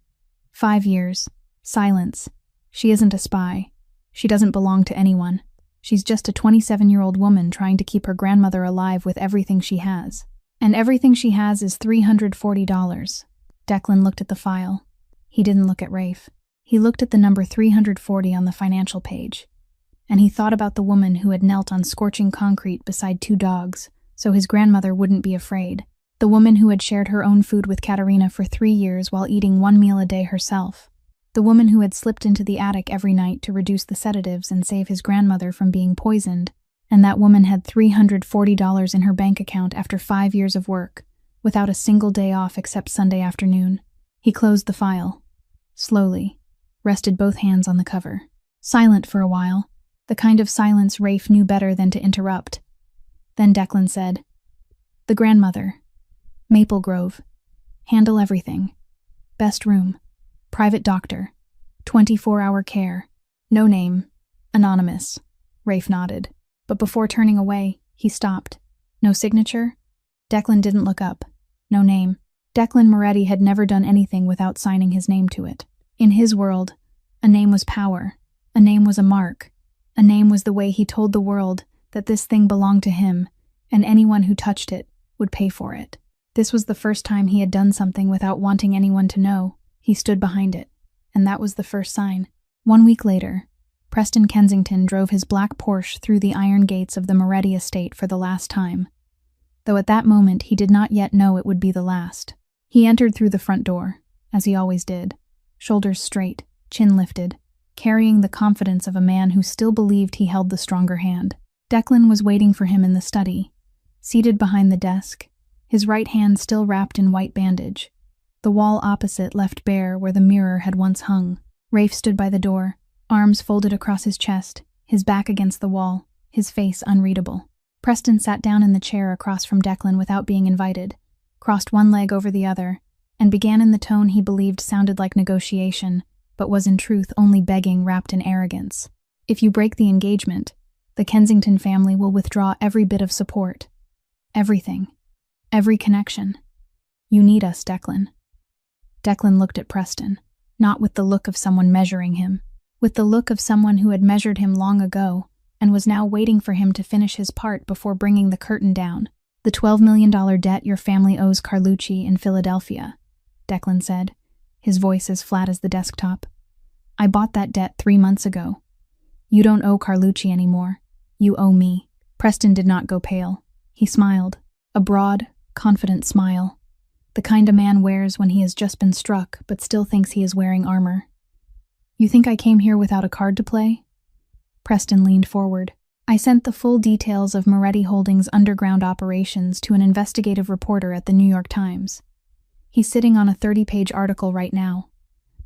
5 years. Silence. She isn't a spy. She doesn't belong to anyone. She's just a 27-year-old woman trying to keep her grandmother alive with everything she has. And everything she has is $340. Declan looked at the file. He didn't look at Rafe. He looked at the number 340 on the financial page. And he thought about the woman who had knelt on scorching concrete beside 2 dogs, so his grandmother wouldn't be afraid. The woman who had shared her own food with Katerina for 3 years while eating 1 meal a day herself. The woman who had slipped into the attic every night to reduce the sedatives and save his grandmother from being poisoned. And that woman had $340 in her bank account after 5 years of work, without a single day off except Sunday afternoon. He closed the file. Slowly. Rested both hands on the cover. Silent for a while. The kind of silence Rafe knew better than to interrupt. Then Declan said, "The grandmother. Maple Grove. Handle everything. Best room. Private doctor. 24-hour care. No name. Anonymous." Rafe nodded. But before turning away, he stopped. No signature? Declan didn't look up. No name. Declan Moretti had never done anything without signing his name to it. In his world, a name was power. A name was a mark. A name was the way he told the world that this thing belonged to him, and anyone who touched it would pay for it. This was the first time he had done something without wanting anyone to know. He stood behind it, and that was the first sign. 1 week later, Preston Kensington drove his black Porsche through the iron gates of the Moretti estate for the last time, though at that moment he did not yet know it would be the last. He entered through the front door, as he always did, shoulders straight, chin lifted, carrying the confidence of a man who still believed he held the stronger hand. Declan was waiting for him in the study, seated behind the desk, his right hand still wrapped in white bandage, the wall opposite left bare where the mirror had once hung. Rafe stood by the door, arms folded across his chest, his back against the wall, his face unreadable. Preston sat down in the chair across from Declan without being invited, crossed one leg over the other, and began in the tone he believed sounded like negotiation, but was in truth only begging wrapped in arrogance. "If you break the engagement, the Kensington family will withdraw every bit of support. Everything. Every connection. You need us, Declan." Declan looked at Preston, not with the look of someone measuring him, with the look of someone who had measured him long ago and was now waiting for him to finish his part before bringing the curtain down. "The $12 million debt your family owes Carlucci in Philadelphia," Declan said, his voice as flat as the desktop. "I bought that debt 3 months ago. You don't owe Carlucci anymore. You owe me." Preston did not go pale. He smiled, a broad, confident smile, the kind a man wears when he has just been struck but still thinks he is wearing armor. "You think I came here without a card to play?" Preston leaned forward. "I sent the full details of Moretti Holdings' underground operations to an investigative reporter at the New York Times. He's sitting on a 30-page article right now.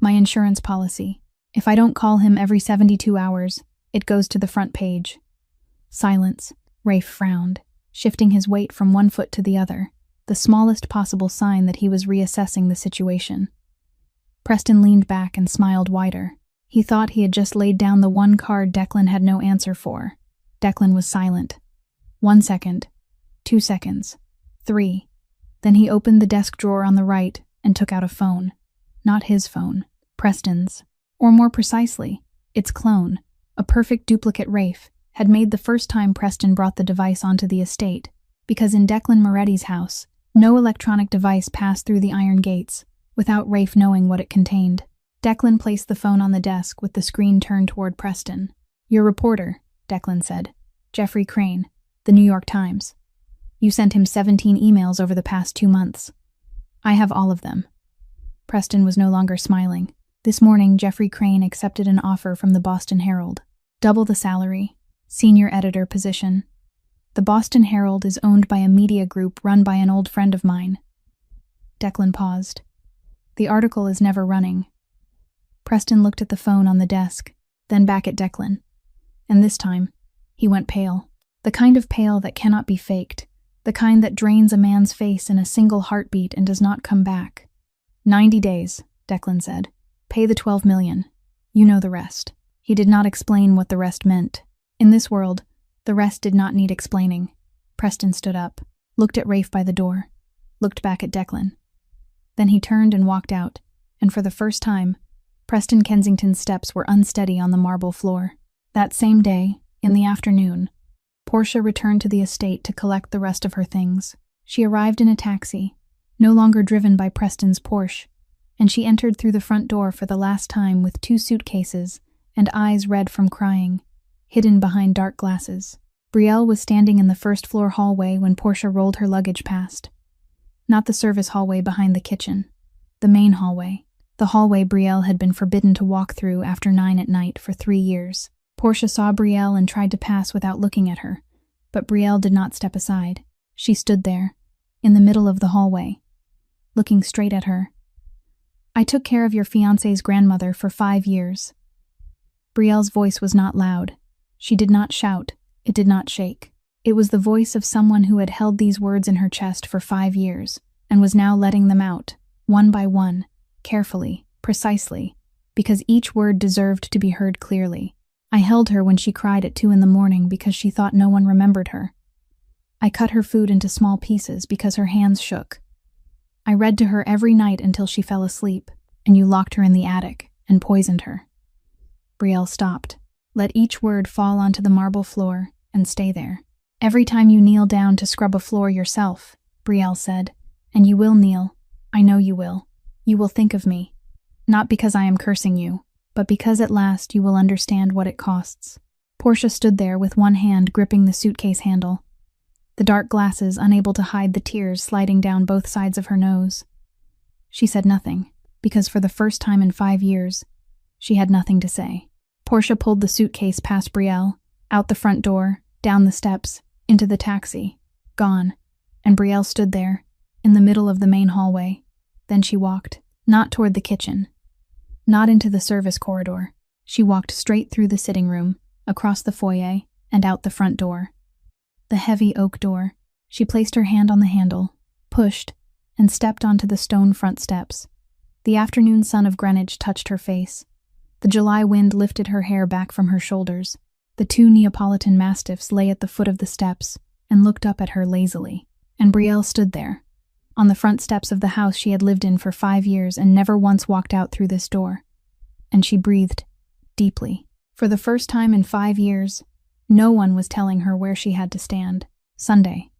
My insurance policy. If I don't call him every 72 hours, it goes to the front page." Silence. Rafe frowned, shifting his weight from one foot to the other, the smallest possible sign that he was reassessing the situation. Preston leaned back and smiled wider. He thought he had just laid down the one card Declan had no answer for. Declan was silent. 1 second. 2 seconds. 3. Then he opened the desk drawer on the right and took out a phone. Not his phone. Preston's. Or more precisely, its clone, a perfect duplicate Rafe, had made the first time Preston brought the device onto the estate, because in Declan Moretti's house, No electronic device passed through the iron gates, without Rafe knowing what it contained. Declan placed the phone on the desk with the screen turned toward Preston. "Your reporter," Declan said. "Jeffrey Crane, the New York Times. You sent him 17 emails over the past 2 months. I have all of them." Preston was no longer smiling. This morning, Jeffrey Crane accepted an offer from the Boston Herald. Double the salary, senior editor position. The Boston Herald is owned by a media group run by an old friend of mine. Declan paused. The article is never running. Preston looked at the phone on the desk, then back at Declan. And this time, he went pale. The kind of pale that cannot be faked. The kind that drains a man's face in a single heartbeat and does not come back. 90 days, Declan said. Pay the 12 million. You know the rest. He did not explain what the rest meant. In this world, the rest did not need explaining. Preston stood up, looked at Rafe by the door, looked back at Declan. Then he turned and walked out, and for the first time, Preston Kensington's steps were unsteady on the marble floor. That same day, in the afternoon, Portia returned to the estate to collect the rest of her things. She arrived in a taxi, no longer driven by Preston's Porsche, and she entered through the front door for the last time with 2 suitcases and eyes red from crying, hidden behind dark glasses. Brielle was standing in the first-floor hallway when Portia rolled her luggage past. Not the service hallway behind the kitchen, the main hallway, the hallway Brielle had been forbidden to walk through after 9 at night for 3 years. Portia saw Brielle and tried to pass without looking at her, but Brielle did not step aside. She stood there, in the middle of the hallway, looking straight at her. "I took care of your fiancé's grandmother for 5 years." Brielle's voice was not loud. She did not shout. It did not shake. It was the voice of someone who had held these words in her chest for 5 years, and was now letting them out, one by one, carefully, precisely, because each word deserved to be heard clearly. "I held her when she cried at 2 in the morning because she thought no one remembered her. I cut her food into small pieces because her hands shook. I read to her every night until she fell asleep, and you locked her in the attic and poisoned her." Brielle stopped. "Let each word fall onto the marble floor and stay there. Every time you kneel down to scrub a floor yourself," Brielle said, "and you will kneel, I know you will think of me, not because I am cursing you, but because at last you will understand what it costs." Portia stood there with one hand gripping the suitcase handle, the dark glasses unable to hide the tears sliding down both sides of her nose. She said nothing, because for the first time in 5 years, she had nothing to say. Portia pulled the suitcase past Brielle, out the front door, down the steps, into the taxi, gone, and Brielle stood there, in the middle of the main hallway. Then she walked, not toward the kitchen, not into the service corridor. She walked straight through the sitting room, across the foyer, and out the front door. The heavy oak door. She placed her hand on the handle, pushed, and stepped onto the stone front steps. The afternoon sun of Greenwich touched her face. The July wind lifted her hair back from her shoulders. The 2 Neapolitan mastiffs lay at the foot of the steps and looked up at her lazily. And Brielle stood there, on the front steps of the house she had lived in for 5 years and never once walked out through this door. And she breathed, deeply. For the first time in 5 years, no one was telling her where she had to stand. Sunday.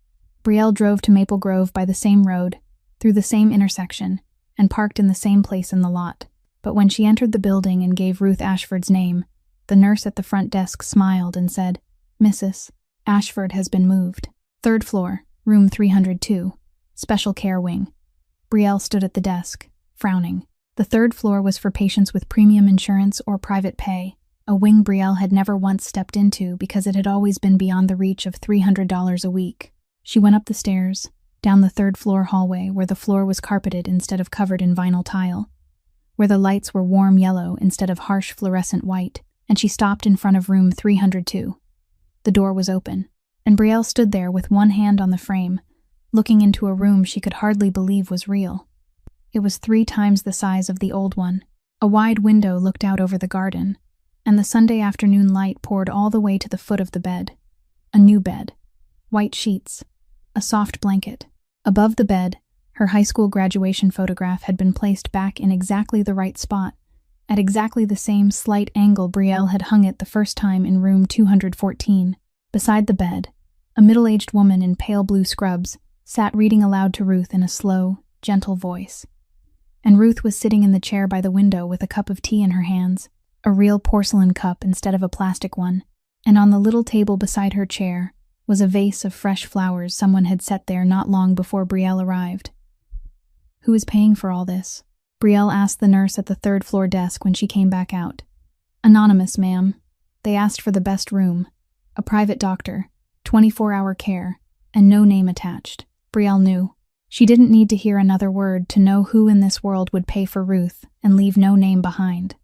Brielle drove to Maple Grove by the same road, through the same intersection, and parked in the same place in the lot. But when she entered the building and gave Ruth Ashford's name, the nurse at the front desk smiled and said, "Mrs. Ashford has been moved. 3rd floor, room 302, special care wing." Brielle stood at the desk, frowning. The 3rd floor was for patients with premium insurance or private pay, a wing Brielle had never once stepped into because it had always been beyond the reach of $300 a week. She went up the stairs, down the 3rd floor hallway where the floor was carpeted instead of covered in vinyl tile, where the lights were warm yellow instead of harsh fluorescent white, and she stopped in front of room 302. The door was open, and Brielle stood there with one hand on the frame, looking into a room she could hardly believe was real. It was 3 times the size of the old one. A wide window looked out over the garden, and the Sunday afternoon light poured all the way to the foot of the bed. A new bed. White sheets. A soft blanket. Above the bed, her high school graduation photograph had been placed back in exactly the right spot, at exactly the same slight angle Brielle had hung it the first time in room 214. Beside the bed, a middle-aged woman in pale blue scrubs sat reading aloud to Ruth in a slow, gentle voice. And Ruth was sitting in the chair by the window with a cup of tea in her hands, a real porcelain cup instead of a plastic one, and on the little table beside her chair was a vase of fresh flowers someone had set there not long before Brielle arrived. "Who is paying for all this?" Brielle asked the nurse at the third-floor desk when she came back out. "Anonymous, ma'am. They asked for the best room, a private doctor, 24-hour care, and no name attached." Brielle knew. She didn't need to hear another word to know who in this world would pay for Ruth and leave no name behind.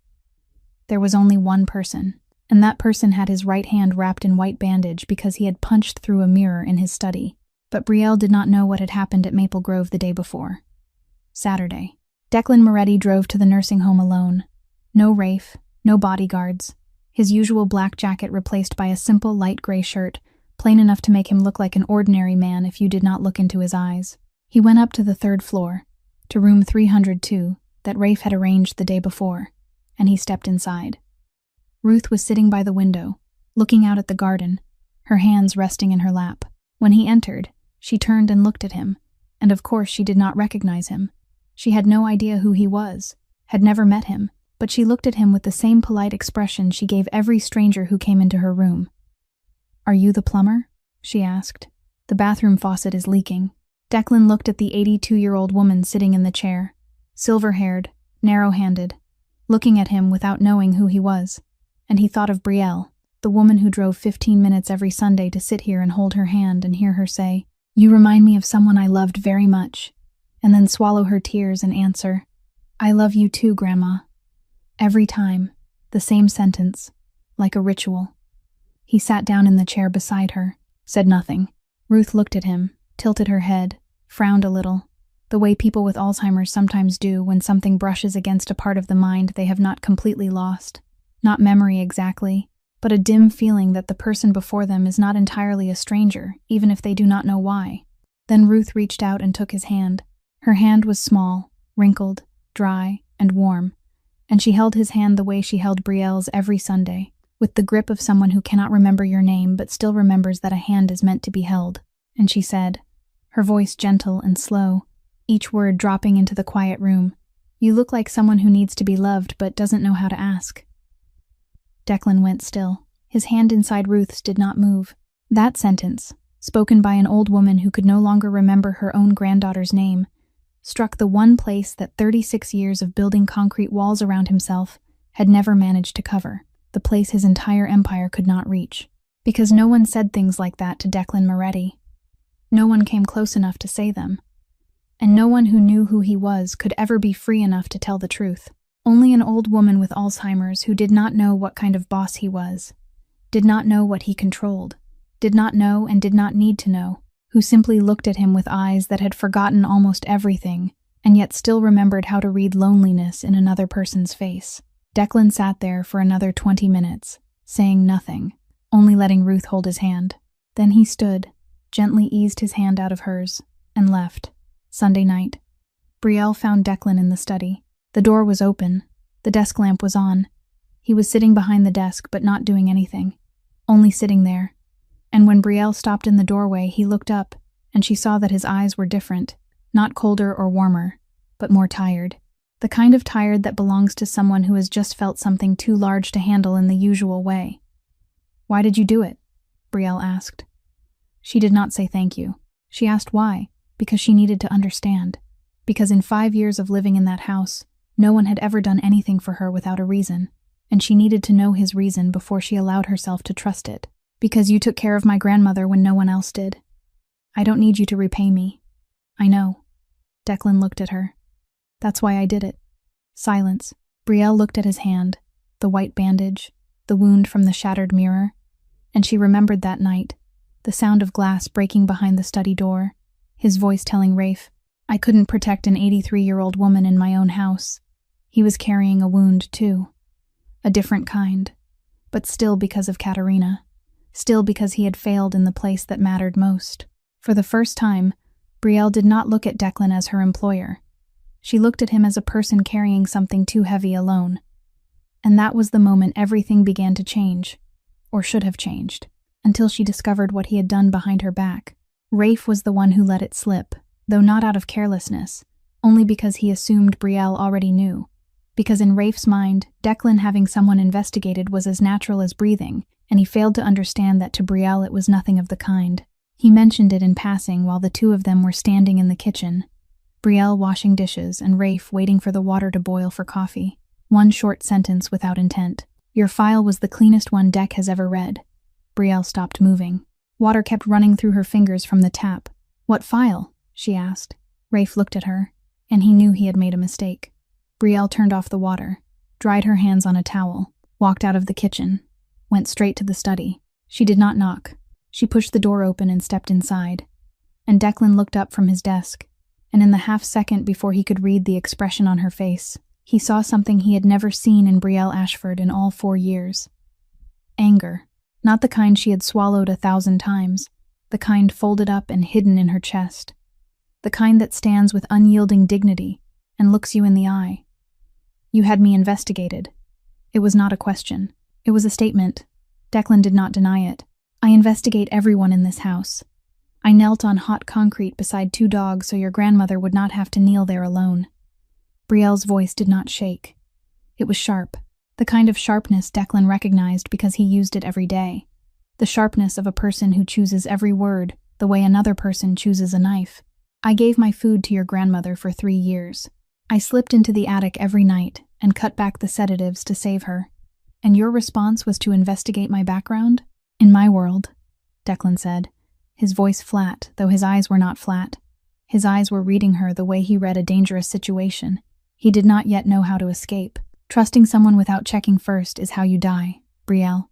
There was only one person, and that person had his right hand wrapped in white bandage because he had punched through a mirror in his study. But Brielle did not know what had happened at Maple Grove the day before. Saturday. Declan Moretti drove to the nursing home alone. No Rafe, no bodyguards. His usual black jacket replaced by a simple light gray shirt, plain enough to make him look like an ordinary man if you did not look into his eyes. He went up to the third floor, to room 302, that Rafe had arranged the day before, and he stepped inside. Ruth was sitting by the window, looking out at the garden, her hands resting in her lap. When he entered, she turned and looked at him, and of course she did not recognize him. She had no idea who he was, had never met him, but she looked at him with the same polite expression she gave every stranger who came into her room. "Are you the plumber?" she asked. "The bathroom faucet is leaking." Declan looked at the 82-year-old woman sitting in the chair, silver-haired, narrow-handed, looking at him without knowing who he was, and he thought of Brielle, the woman who drove 15 minutes every Sunday to sit here and hold her hand and hear her say, "You remind me of someone I loved very much," and then swallow her tears and answer, "I love you too, Grandma." Every time, the same sentence, like a ritual. He sat down in the chair beside her, said nothing. Ruth looked at him, tilted her head, frowned a little, the way people with Alzheimer's sometimes do when something brushes against a part of the mind they have not completely lost. Not memory exactly, but a dim feeling that the person before them is not entirely a stranger, even if they do not know why. Then Ruth reached out and took his hand. Her hand was small, wrinkled, dry, and warm, and she held his hand the way she held Brielle's every Sunday, with the grip of someone who cannot remember your name but still remembers that a hand is meant to be held. And she said, her voice gentle and slow, each word dropping into the quiet room, "You look like someone who needs to be loved but doesn't know how to ask." Declan went still. His hand inside Ruth's did not move. That sentence, spoken by an old woman who could no longer remember her own granddaughter's name, struck the one place that 36 years of building concrete walls around himself had never managed to cover, the place his entire empire could not reach. Because no one said things like that to Declan Moretti. No one came close enough to say them. And no one who knew who he was could ever be free enough to tell the truth. Only an old woman with Alzheimer's who did not know what kind of boss he was, did not know what he controlled, did not know and did not need to know, who simply looked at him with eyes that had forgotten almost everything, and yet still remembered how to read loneliness in another person's face. Declan sat there for another 20 minutes, saying nothing, only letting Ruth hold his hand. Then he stood, gently eased his hand out of hers, and left. Sunday night. Brielle found Declan in the study. The door was open. The desk lamp was on. He was sitting behind the desk but not doing anything, only sitting there. And when Brielle stopped in the doorway, he looked up, and she saw that his eyes were different, not colder or warmer, but more tired. The kind of tired that belongs to someone who has just felt something too large to handle in the usual way. "Why did you do it?" Brielle asked. She did not say thank you. She asked why, because she needed to understand. Because in 5 years of living in that house, no one had ever done anything for her without a reason, and she needed to know his reason before she allowed herself to trust it. "Because you took care of my grandmother when no one else did. I don't need you to repay me." "I know." Declan looked at her. "That's why I did it." Silence. Brielle looked at his hand, the white bandage, the wound from the shattered mirror, and she remembered that night, the sound of glass breaking behind the study door, his voice telling Rafe, "I couldn't protect an 83-year-old woman in my own house." He was carrying a wound, too. A different kind, but still because of Katerina, still because he had failed in the place that mattered most. For the first time, Brielle did not look at Declan as her employer. She looked at him as a person carrying something too heavy alone. And that was the moment everything began to change, or should have changed, until she discovered what he had done behind her back. Rafe was the one who let it slip, though not out of carelessness, only because he assumed Brielle already knew. Because in Rafe's mind, Declan having someone investigated was as natural as breathing, and he failed to understand that to Brielle it was nothing of the kind. He mentioned it in passing while the two of them were standing in the kitchen, Brielle washing dishes and Rafe waiting for the water to boil for coffee. One short sentence without intent. "Your file was the cleanest one Deck has ever read." Brielle stopped moving. Water kept running through her fingers from the tap. "What file?" she asked. Rafe looked at her, and he knew he had made a mistake. Brielle turned off the water, dried her hands on a towel, walked out of the kitchen, went straight to the study. She did not knock. She pushed the door open and stepped inside. And Declan looked up from his desk, and in the half-second before he could read the expression on her face, he saw something he had never seen in Brielle Ashford in all 4 years. Anger. Not the kind she had swallowed 1,000 times, the kind folded up and hidden in her chest. The kind that stands with unyielding dignity and looks you in the eye. "You had me investigated." It was not a question. It was a statement. Declan did not deny it. "I investigate everyone in this house. I knelt on hot concrete beside 2 dogs so your grandmother would not have to kneel there alone." Brielle's voice did not shake. It was sharp, the kind of sharpness Declan recognized because he used it every day. The sharpness of a person who chooses every word the way another person chooses a knife. "I gave my food to your grandmother for 3 years. I slipped into the attic every night and cut back the sedatives to save her. And your response was to investigate my background?" "In my world," Declan said, his voice flat, though his eyes were not flat. His eyes were reading her the way he read a dangerous situation. He did not yet know how to escape. "Trusting someone without checking first is how you die, Brielle."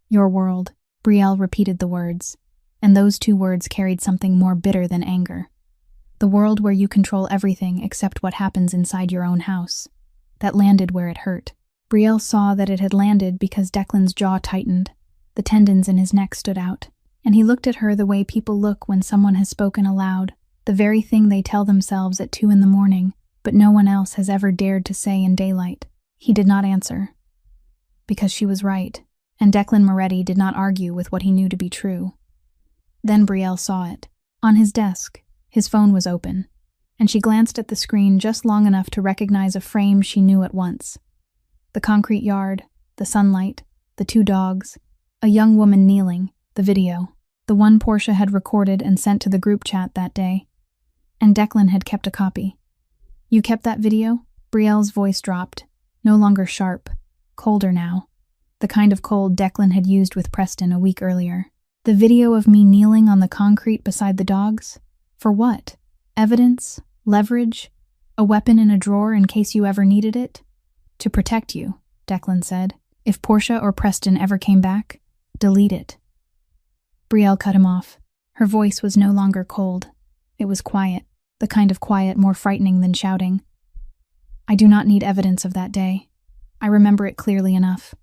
"Your world," Brielle repeated the words, and those 2 words carried something more bitter than anger. "The world where you control everything except what happens inside your own house." That landed where it hurt. Brielle saw that it had landed because Declan's jaw tightened. The tendons in his neck stood out, and he looked at her the way people look when someone has spoken aloud, the very thing they tell themselves at 2 in the morning, but no one else has ever dared to say in daylight. He did not answer. Because she was right, and Declan Moretti did not argue with what he knew to be true. Then Brielle saw it. On his desk, his phone was open, and she glanced at the screen just long enough to recognize a frame she knew at once. The concrete yard, the sunlight, the 2 dogs, a young woman kneeling, the video, the one Portia had recorded and sent to the group chat that day. And Declan had kept a copy. "You kept that video?" Brielle's voice dropped, no longer sharp, colder now, the kind of cold Declan had used with Preston a week earlier. "The video of me kneeling on the concrete beside the dogs? For what? Evidence? Leverage? A weapon in a drawer in case you ever needed it?" "To protect you," Declan said. "If Portia or Preston ever came back, delete it." Brielle cut him off. Her voice was no longer cold. It was quiet, the kind of quiet more frightening than shouting. "I do not need evidence of that day. I remember it clearly enough.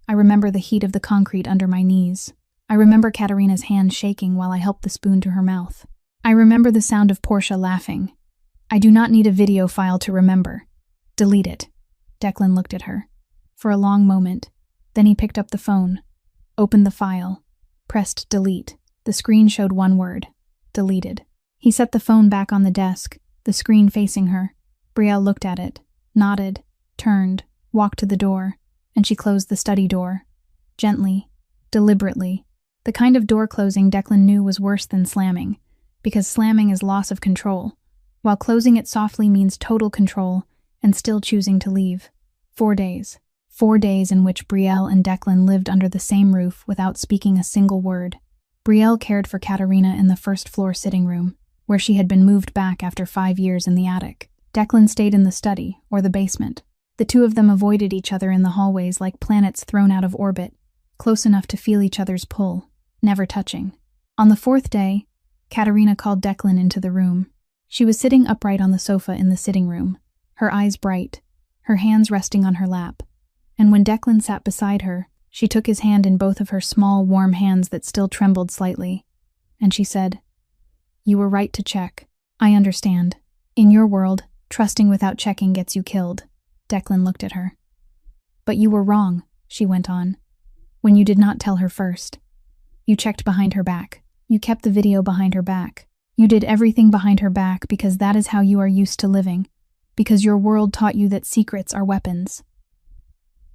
I remember the heat of the concrete under my knees. I remember Katerina's hand shaking while I helped the spoon to her mouth. I remember the sound of Portia laughing. I do not need a video file to remember. Delete it." Declan looked at her. For a long moment. Then he picked up the phone, opened the file, pressed delete. The screen showed one word: deleted. He set the phone back on the desk, the screen facing her. Brielle looked at it, nodded, turned, walked to the door, and she closed the study door. Gently, deliberately. The kind of door closing Declan knew was worse than slamming, because slamming is loss of control, while closing it softly means total control and still choosing to leave. 4 days. 4 days in which Brielle and Declan lived under the same roof without speaking a single word. Brielle cared for Katerina in the first-floor sitting room, where she had been moved back after 5 years in the attic. Declan stayed in the study, or the basement. The 2 of them avoided each other in the hallways like planets thrown out of orbit, close enough to feel each other's pull, never touching. On the 4th day, Katerina called Declan into the room. She was sitting upright on the sofa in the sitting room, her eyes bright, her hands resting on her lap. And when Declan sat beside her, she took his hand in both of her small, warm hands that still trembled slightly, and she said, "You were right to check. I understand. In your world, trusting without checking gets you killed." Declan looked at her. "But you were wrong," she went on, "when you did not tell her first. You checked behind her back. You kept the video behind her back. You did everything behind her back because that is how you are used to living, because your world taught you that secrets are weapons."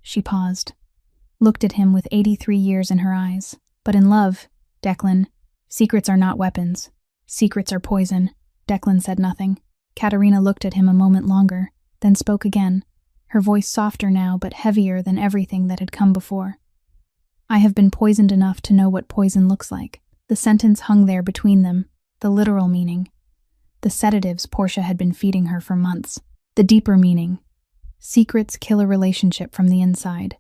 She paused, looked at him with 83 years in her eyes. "But in love, Declan, secrets are not weapons. Secrets are poison." Declan said nothing. Katerina looked at him a moment longer, then spoke again, her voice softer now but heavier than everything that had come before. "I have been poisoned enough to know what poison looks like." The sentence hung there between them, the literal meaning. The sedatives Portia had been feeding her for months. The deeper meaning. Secrets kill a relationship from the inside.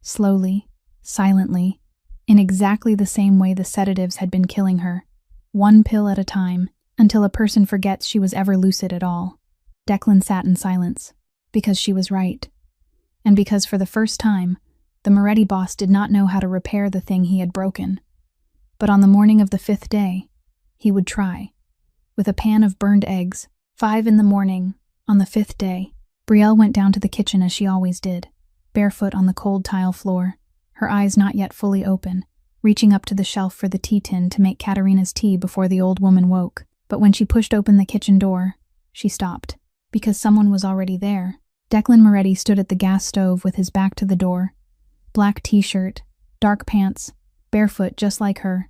Slowly, silently, in exactly the same way the sedatives had been killing her. One pill at a time, until a person forgets she was ever lucid at all. Declan sat in silence, because she was right. And because for the first time, the Moretti boss did not know how to repair the thing he had broken. But on the morning of the 5th day, he would try. With a pan of burned eggs, 5 in the morning, on the 5th day, Brielle went down to the kitchen as she always did, barefoot on the cold tile floor, her eyes not yet fully open, reaching up to the shelf for the tea tin to make Katerina's tea before the old woman woke. But when she pushed open the kitchen door, she stopped, because someone was already there. Declan Moretti stood at the gas stove with his back to the door, black t-shirt, dark pants, barefoot just like her,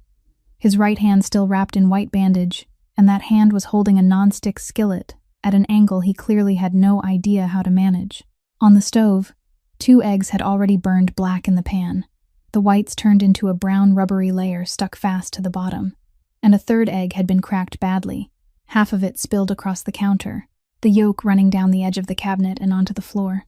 his right hand still wrapped in white bandage, and that hand was holding a non-stick skillet at an angle he clearly had no idea how to manage. On the stove, 2 eggs had already burned black in the pan. The whites turned into a brown rubbery layer stuck fast to the bottom, and a 3rd egg had been cracked badly, half of it spilled across the counter, the yolk running down the edge of the cabinet and onto the floor.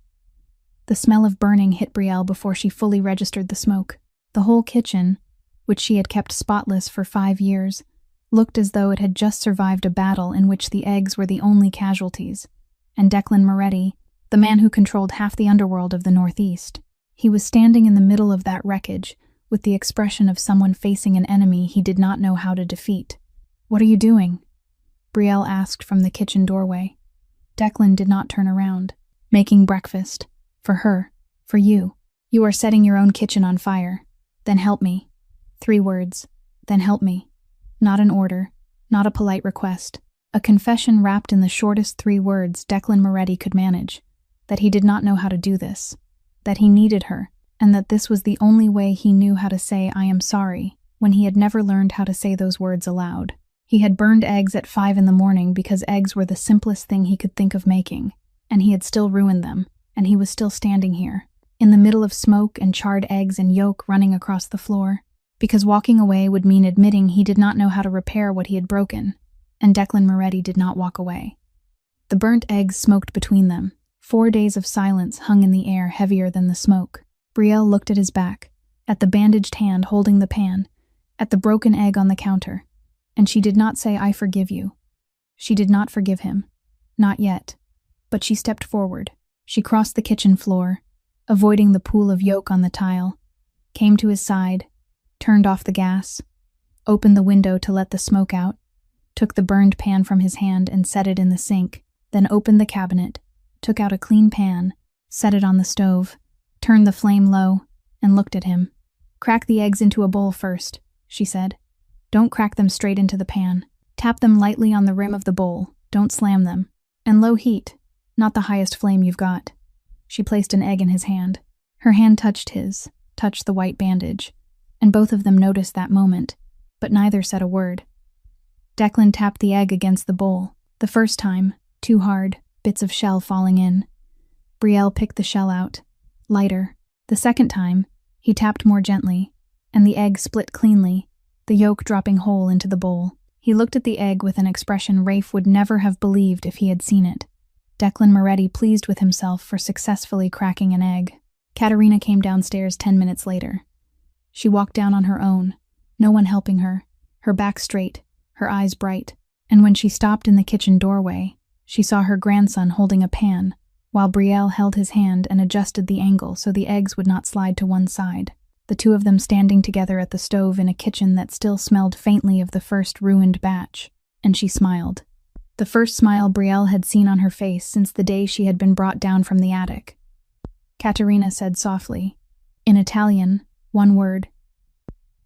The smell of burning hit Brielle before she fully registered the smoke. The whole kitchen, which she had kept spotless for 5 years, looked as though it had just survived a battle in which the eggs were the only casualties, and Declan Moretti, the man who controlled half the underworld of the Northeast, he was standing in the middle of that wreckage with the expression of someone facing an enemy he did not know how to defeat. "What are you doing?" Brielle asked from the kitchen doorway. Declan did not turn around. "Making breakfast. For her. For you. You are setting your own kitchen on fire. Then help me." 3 words. Then help me. Not an order, not a polite request. A confession wrapped in the shortest 3 words Declan Moretti could manage. That he did not know how to do this. That he needed her, and that this was the only way he knew how to say "I am sorry," when he had never learned how to say those words aloud. He had burned eggs at 5 in the morning because eggs were the simplest thing he could think of making, and he had still ruined them, and he was still standing here, in the middle of smoke and charred eggs and yolk running across the floor, because walking away would mean admitting he did not know how to repair what he had broken, and Declan Moretti did not walk away. The burnt eggs smoked between them. 4 days of silence hung in the air heavier than the smoke. Brielle looked at his back, at the bandaged hand holding the pan, at the broken egg on the counter, and she did not say "I forgive you." She did not forgive him. Not yet. But she stepped forward. She crossed the kitchen floor, avoiding the pool of yolk on the tile, came to his side, turned off the gas, opened the window to let the smoke out, took the burned pan from his hand and set it in the sink, then opened the cabinet, took out a clean pan, set it on the stove, turned the flame low, and looked at him. "Crack the eggs into a bowl first," she said. "Don't crack them straight into the pan. Tap them lightly on the rim of the bowl, don't slam them. And low heat, not the highest flame you've got." She placed an egg in his hand. Her hand touched his, touched the white bandage, and both of them noticed that moment, but neither said a word. Declan tapped the egg against the bowl. The first time, too hard, bits of shell falling in. Brielle picked the shell out, lighter. The second time, he tapped more gently, and the egg split cleanly, the yolk dropping whole into the bowl. He looked at the egg with an expression Rafe would never have believed if he had seen it. Declan Moretti pleased with himself for successfully cracking an egg. Katerina came downstairs 10 minutes later. She walked down on her own, no one helping her, her back straight, her eyes bright, and when she stopped in the kitchen doorway, she saw her grandson holding a pan, while Brielle held his hand and adjusted the angle so the eggs would not slide to one side. The 2 of them standing together at the stove in a kitchen that still smelled faintly of the first ruined batch, and she smiled. The first smile Brielle had seen on her face since the day she had been brought down from the attic. Katerina said softly, in Italian, 1 word,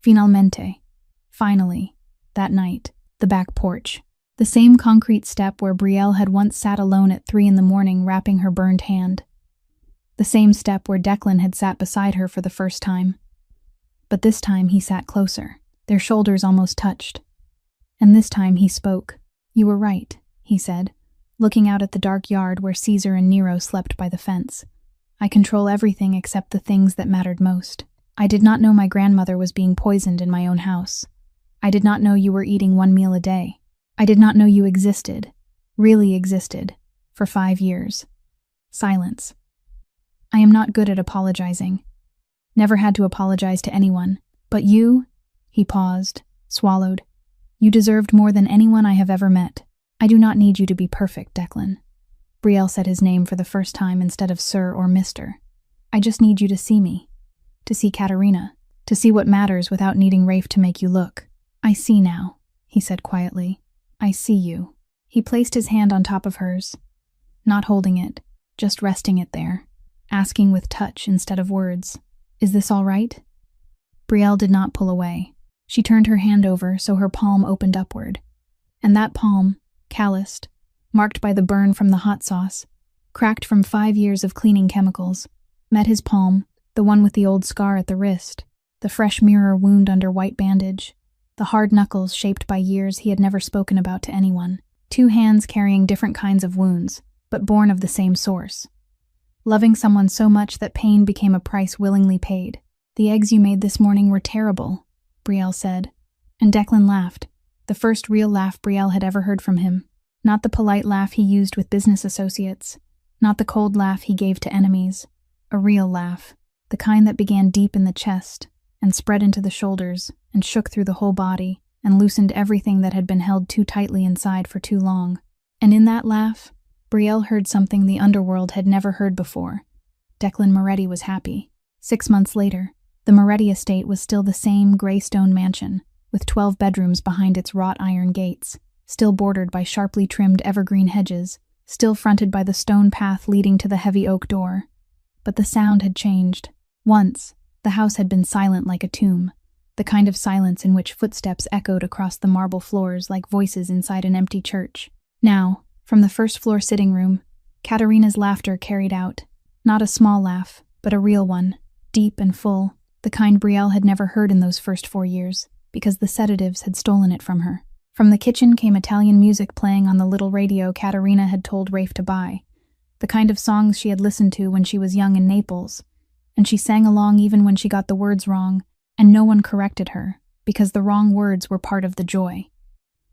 "Finalmente." Finally. that night, the back porch. The same concrete step where Brielle had once sat alone at 3 a.m. wrapping her burned hand. The same step where Declan had sat beside her for the first time. But this time he sat closer. Their shoulders almost touched. And this time he spoke. "You were right," he said, looking out at the dark yard where Caesar and Nero slept by the fence. "I control everything except the things that mattered most. I did not know my grandmother was being poisoned in my own house. I did not know you were eating 1 meal a day. I did not know you existed, really existed, for 5 years." Silence. "I am not good at apologizing. Never had to apologize to anyone. But you," he paused, swallowed, "you deserved more than anyone I have ever met. I do not need you to be perfect, Declan." Brielle said his name for the first time instead of Sir or Mister. "I just need you to see me. To see Katerina. To see what matters without needing Rafe to make you look." "I see now," he said quietly. "I see you." He placed his hand on top of hers, not holding it, just resting it there, asking with touch instead of words, "Is this all right?" Brielle did not pull away. She turned her hand over so her palm opened upward. And that palm, calloused, marked by the burn from the hot sauce, cracked from 5 years of cleaning chemicals, met his palm, the one with the old scar at the wrist, the fresh mirror wound under white bandage, the hard knuckles shaped by years he had never spoken about to anyone. 2 hands carrying different kinds of wounds, but born of the same source. Loving someone so much that pain became a price willingly paid. "The eggs you made this morning were terrible," Brielle said. And Declan laughed, the first real laugh Brielle had ever heard from him. Not the polite laugh he used with business associates, not the cold laugh he gave to enemies. A real laugh, the kind that began deep in the chest, and spread into the shoulders, and shook through the whole body, and loosened everything that had been held too tightly inside for too long. And in that laugh, Brielle heard something the underworld had never heard before. Declan Moretti was happy. 6 months later, the Moretti estate was still the same gray stone mansion, with 12 bedrooms behind its wrought iron gates, still bordered by sharply trimmed evergreen hedges, still fronted by the stone path leading to the heavy oak door. But the sound had changed. Once, the house had been silent like a tomb, the kind of silence in which footsteps echoed across the marble floors like voices inside an empty church. Now, from the first-floor sitting room, Katerina's laughter carried out, not a small laugh, but a real one, deep and full, the kind Brielle had never heard in those first 4 years, because the sedatives had stolen it from her. From the kitchen came Italian music playing on the little radio Katerina had told Rafe to buy, the kind of songs she had listened to when she was young in Naples, and she sang along even when she got the words wrong, and no one corrected her, because the wrong words were part of the joy.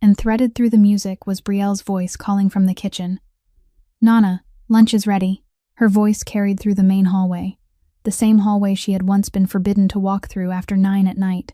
And threaded through the music was Brielle's voice calling from the kitchen. "Nana, lunch is ready." Her voice carried through the main hallway, the same hallway she had once been forbidden to walk through after 9 at night,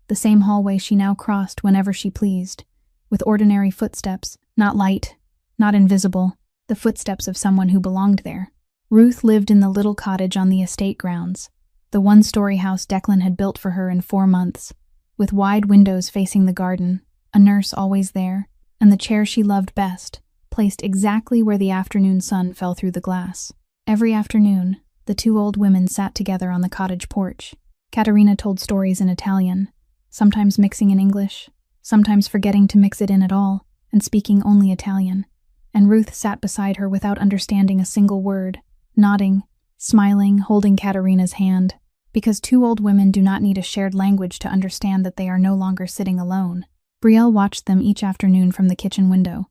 the same hallway she now crossed whenever she pleased, with ordinary footsteps, not light, not invisible, the footsteps of someone who belonged there. Ruth lived in the little cottage on the estate grounds, the 1-story house Declan had built for her in 4 months, with wide windows facing the garden, a nurse always there, and the chair she loved best, placed exactly where the afternoon sun fell through the glass. Every afternoon, the 2 old women sat together on the cottage porch. Katerina told stories in Italian, sometimes mixing in English, sometimes forgetting to mix it in at all, and speaking only Italian. And Ruth sat beside her without understanding a single word, nodding, smiling, holding Katerina's hand, because 2 old women do not need a shared language to understand that they are no longer sitting alone. Brielle watched them each afternoon from the kitchen window,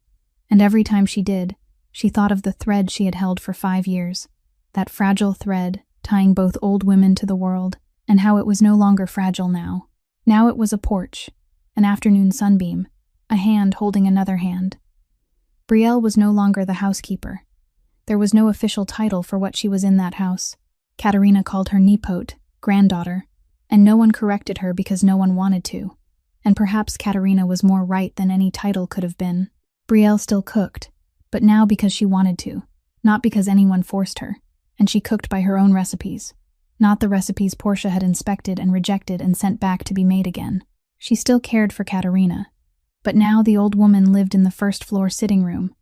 and every time she did, she thought of the thread she had held for 5 years, that fragile thread tying both old women to the world, and how it was no longer fragile now. Now it was a porch, an afternoon sunbeam, a hand holding another hand. Brielle was no longer the housekeeper. There was no official title for what she was in that house. Katerina called her nipote, granddaughter, and no one corrected her because no one wanted to. And perhaps Katerina was more right than any title could have been. Brielle still cooked, but now because she wanted to, not because anyone forced her, and she cooked by her own recipes, not the recipes Portia had inspected and rejected and sent back to be made again. She still cared for Katerina, but now the old woman lived in the first-floor sitting room,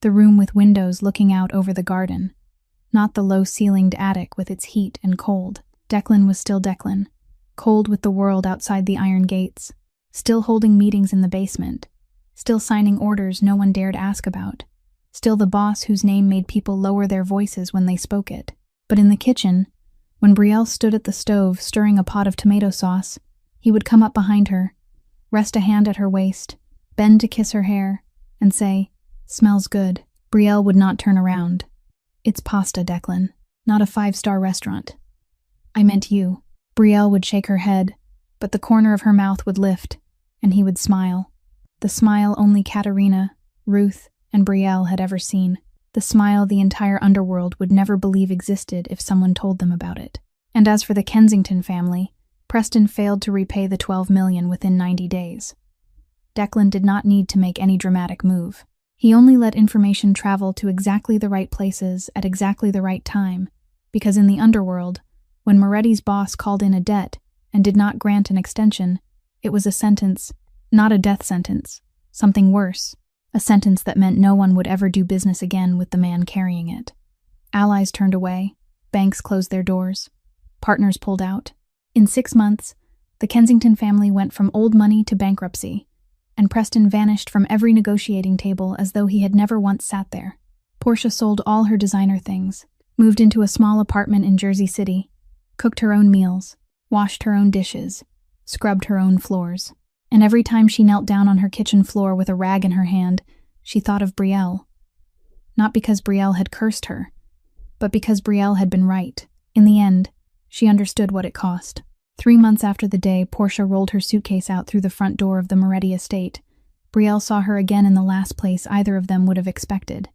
the room with windows looking out over the garden, not the low-ceilinged attic with its heat and cold. Declan was still Declan, cold with the world outside the iron gates, still holding meetings in the basement, still signing orders no one dared ask about, still the boss whose name made people lower their voices when they spoke it. But in the kitchen, when Brielle stood at the stove stirring a pot of tomato sauce, he would come up behind her, rest a hand at her waist, bend to kiss her hair, and say, "Smells good." Brielle would not turn around. "It's pasta, Declan, not a 5-star restaurant." "I meant you." Brielle would shake her head, but the corner of her mouth would lift, and he would smile. The smile only Katerina, Ruth, and Brielle had ever seen. The smile the entire underworld would never believe existed if someone told them about it. And as for the Kensington family, Preston failed to repay the $12 million within 90 days. Declan did not need to make any dramatic move. He only let information travel to exactly the right places at exactly the right time, because in the underworld, when Moretti's boss called in a debt and did not grant an extension, it was a sentence, not a death sentence, something worse, a sentence that meant no one would ever do business again with the man carrying it. Allies turned away, banks closed their doors, partners pulled out. In 6 months, the Kensington family went from old money to bankruptcy, and Preston vanished from every negotiating table as though he had never once sat there. Portia sold all her designer things, moved into a small apartment in Jersey City, cooked her own meals, washed her own dishes, scrubbed her own floors. And every time she knelt down on her kitchen floor with a rag in her hand, she thought of Brielle. Not because Brielle had cursed her, but because Brielle had been right. In the end, she understood what it cost. 3 months after the day Portia rolled her suitcase out through the front door of the Moretti estate, Brielle saw her again in the last place either of them would have expected.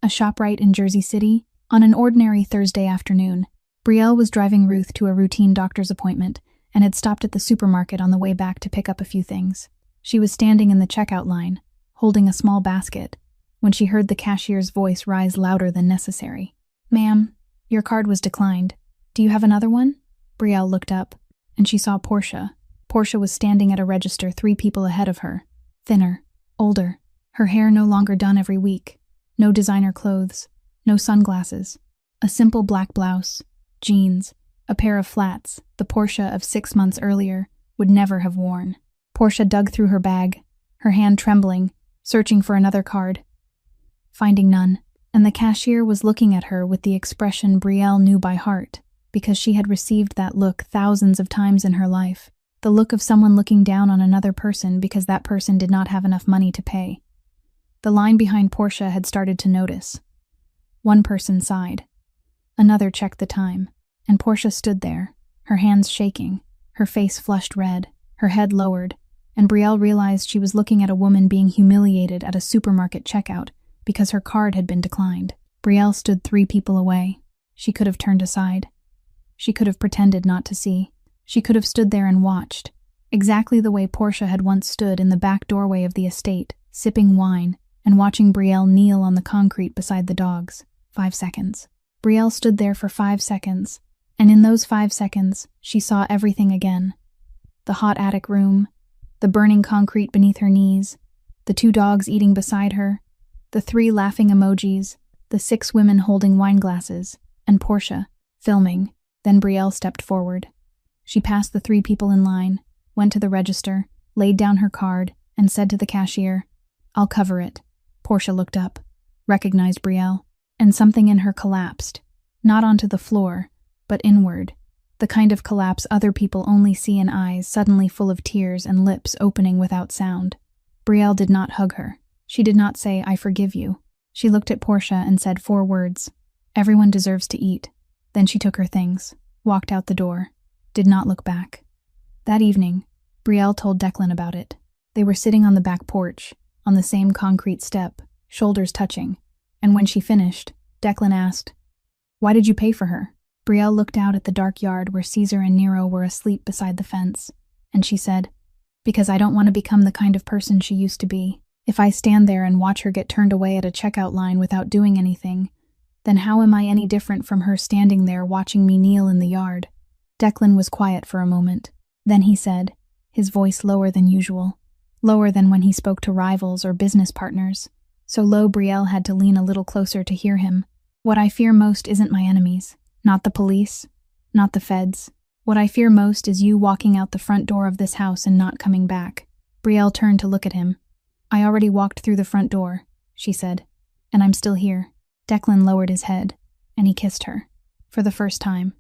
A ShopRite in Jersey City, on an ordinary Thursday afternoon. Brielle was driving Ruth to a routine doctor's appointment and had stopped at the supermarket on the way back to pick up a few things. She was standing in the checkout line, holding a small basket, when she heard the cashier's voice rise louder than necessary. "Ma'am, your card was declined. Do you have another one?" Brielle looked up, and she saw Portia. Portia was standing at a register 3 people ahead of her. Thinner, older, her hair no longer done every week, no designer clothes, no sunglasses, a simple black blouse, jeans, a pair of flats the Portia of 6 months earlier would never have worn. Portia dug through her bag, her hand trembling, searching for another card. Finding none, and the cashier was looking at her with the expression Brielle knew by heart, because she had received that look thousands of times in her life, the look of someone looking down on another person because that person did not have enough money to pay. The line behind Portia had started to notice. One person sighed. Another checked the time, and Portia stood there, her hands shaking, her face flushed red, her head lowered, and Brielle realized she was looking at a woman being humiliated at a supermarket checkout because her card had been declined. Brielle stood 3 people away. She could have turned aside. She could have pretended not to see. She could have stood there and watched, exactly the way Portia had once stood in the back doorway of the estate, sipping wine, and watching Brielle kneel on the concrete beside the dogs. 5 seconds. Brielle stood there for 5 seconds, and in those 5 seconds, she saw everything again. The hot attic room, the burning concrete beneath her knees, the 2 dogs eating beside her, the 3 laughing emojis, the 6 women holding wine glasses, and Portia, filming. Then Brielle stepped forward. She passed the 3 people in line, went to the register, laid down her card, and said to the cashier, "I'll cover it." Portia looked up, recognized Brielle, and something in her collapsed, not onto the floor, but inward, the kind of collapse other people only see in eyes suddenly full of tears and lips opening without sound. Brielle did not hug her. She did not say, "I forgive you." She looked at Portia and said 4 words, "Everyone deserves to eat." Then she took her things, walked out the door, did not look back. That evening, Brielle told Declan about it. They were sitting on the back porch, on the same concrete step, shoulders touching, and when she finished, Declan asked, "Why did you pay for her?" Brielle looked out at the dark yard where Caesar and Nero were asleep beside the fence, and she said, "Because I don't want to become the kind of person she used to be. If I stand there and watch her get turned away at a checkout line without doing anything, then how am I any different from her standing there watching me kneel in the yard?" Declan was quiet for a moment. Then he said, his voice lower than usual, lower than when he spoke to rivals or business partners, so low Brielle had to lean a little closer to hear him. "What I fear most isn't my enemies, not the police, not the feds. What I fear most is you walking out the front door of this house and not coming back. Brielle turned to look at him. "I already walked through the front door," she said, "and I'm still here." Declan lowered his head, and he kissed her. For the first time.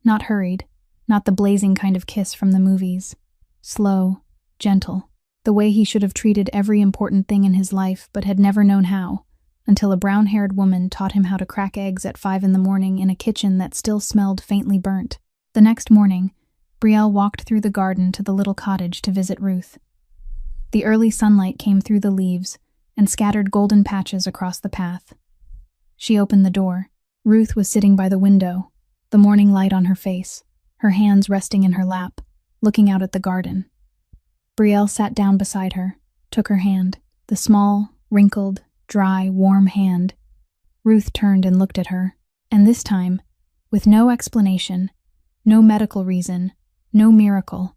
Not hurried, not the blazing kind of kiss from the movies. Slow, gentle, the way he should have treated every important thing in his life but had never known how, until a brown-haired woman taught him how to crack eggs at 5 a.m. in a kitchen that still smelled faintly burnt. The next morning, Brielle walked through the garden to the little cottage to visit Ruth. The early sunlight came through the leaves and scattered golden patches across the path. She opened the door. Ruth was sitting by the window, the morning light on her face, her hands resting in her lap, looking out at the garden. Brielle sat down beside her, took her hand, the small, wrinkled, dry, warm hand. Ruth turned and looked at her, and this time, with no explanation, no medical reason, no miracle,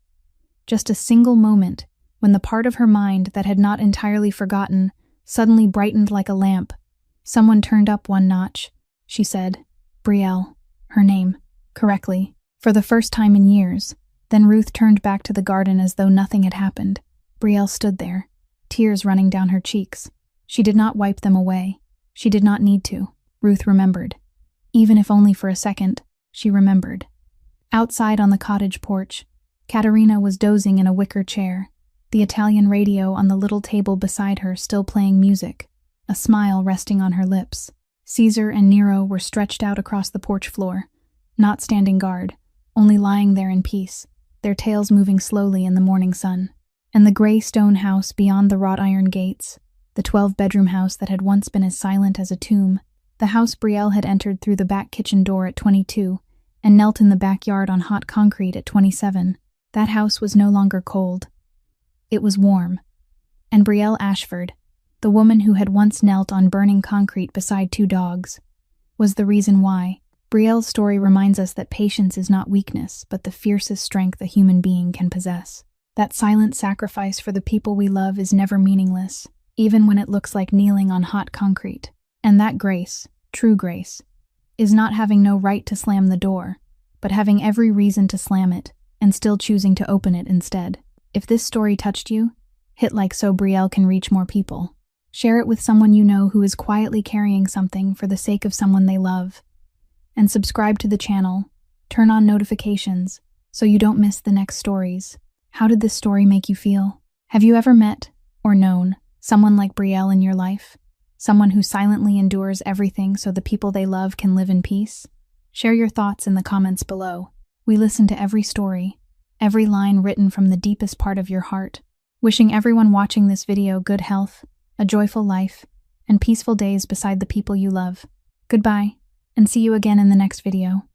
just a single moment when the part of her mind that had not entirely forgotten suddenly brightened like a lamp. "Someone turned up one notch," she said. Brielle, her name, correctly, for the first time in years. Then Ruth turned back to the garden as though nothing had happened. Brielle stood there, tears running down her cheeks. She did not wipe them away. She did not need to. Ruth remembered. Even if only for a second, she remembered. Outside on the cottage porch, Caterina was dozing in a wicker chair, the Italian radio on the little table beside her still playing music, a smile resting on her lips. Caesar and Nero were stretched out across the porch floor, not standing guard, only lying there in peace, their tails moving slowly in the morning sun. And the gray stone house beyond the wrought iron gates, the 12-bedroom house that had once been as silent as a tomb, the house Brielle had entered through the back kitchen door at 22 and knelt in the backyard on hot concrete at 27, that house was no longer cold. It was warm. And Brielle Ashford, the woman who had once knelt on burning concrete beside 2 dogs, was the reason why. Brielle's story reminds us that patience is not weakness, but the fiercest strength a human being can possess. That silent sacrifice for the people we love is never meaningless, even when it looks like kneeling on hot concrete. And that grace, true grace, is not having no right to slam the door, but having every reason to slam it, and still choosing to open it instead. If this story touched you, hit like so Brielle can reach more people. Share it with someone you know who is quietly carrying something for the sake of someone they love. And subscribe to the channel, turn on notifications, so you don't miss the next stories. How did this story make you feel? Have you ever met, or known, someone like Brielle in your life? Someone who silently endures everything so the people they love can live in peace? Share your thoughts in the comments below. We listen to every story, every line written from the deepest part of your heart. Wishing everyone watching this video good health, a joyful life, and peaceful days beside the people you love. Goodbye, and see you again in the next video.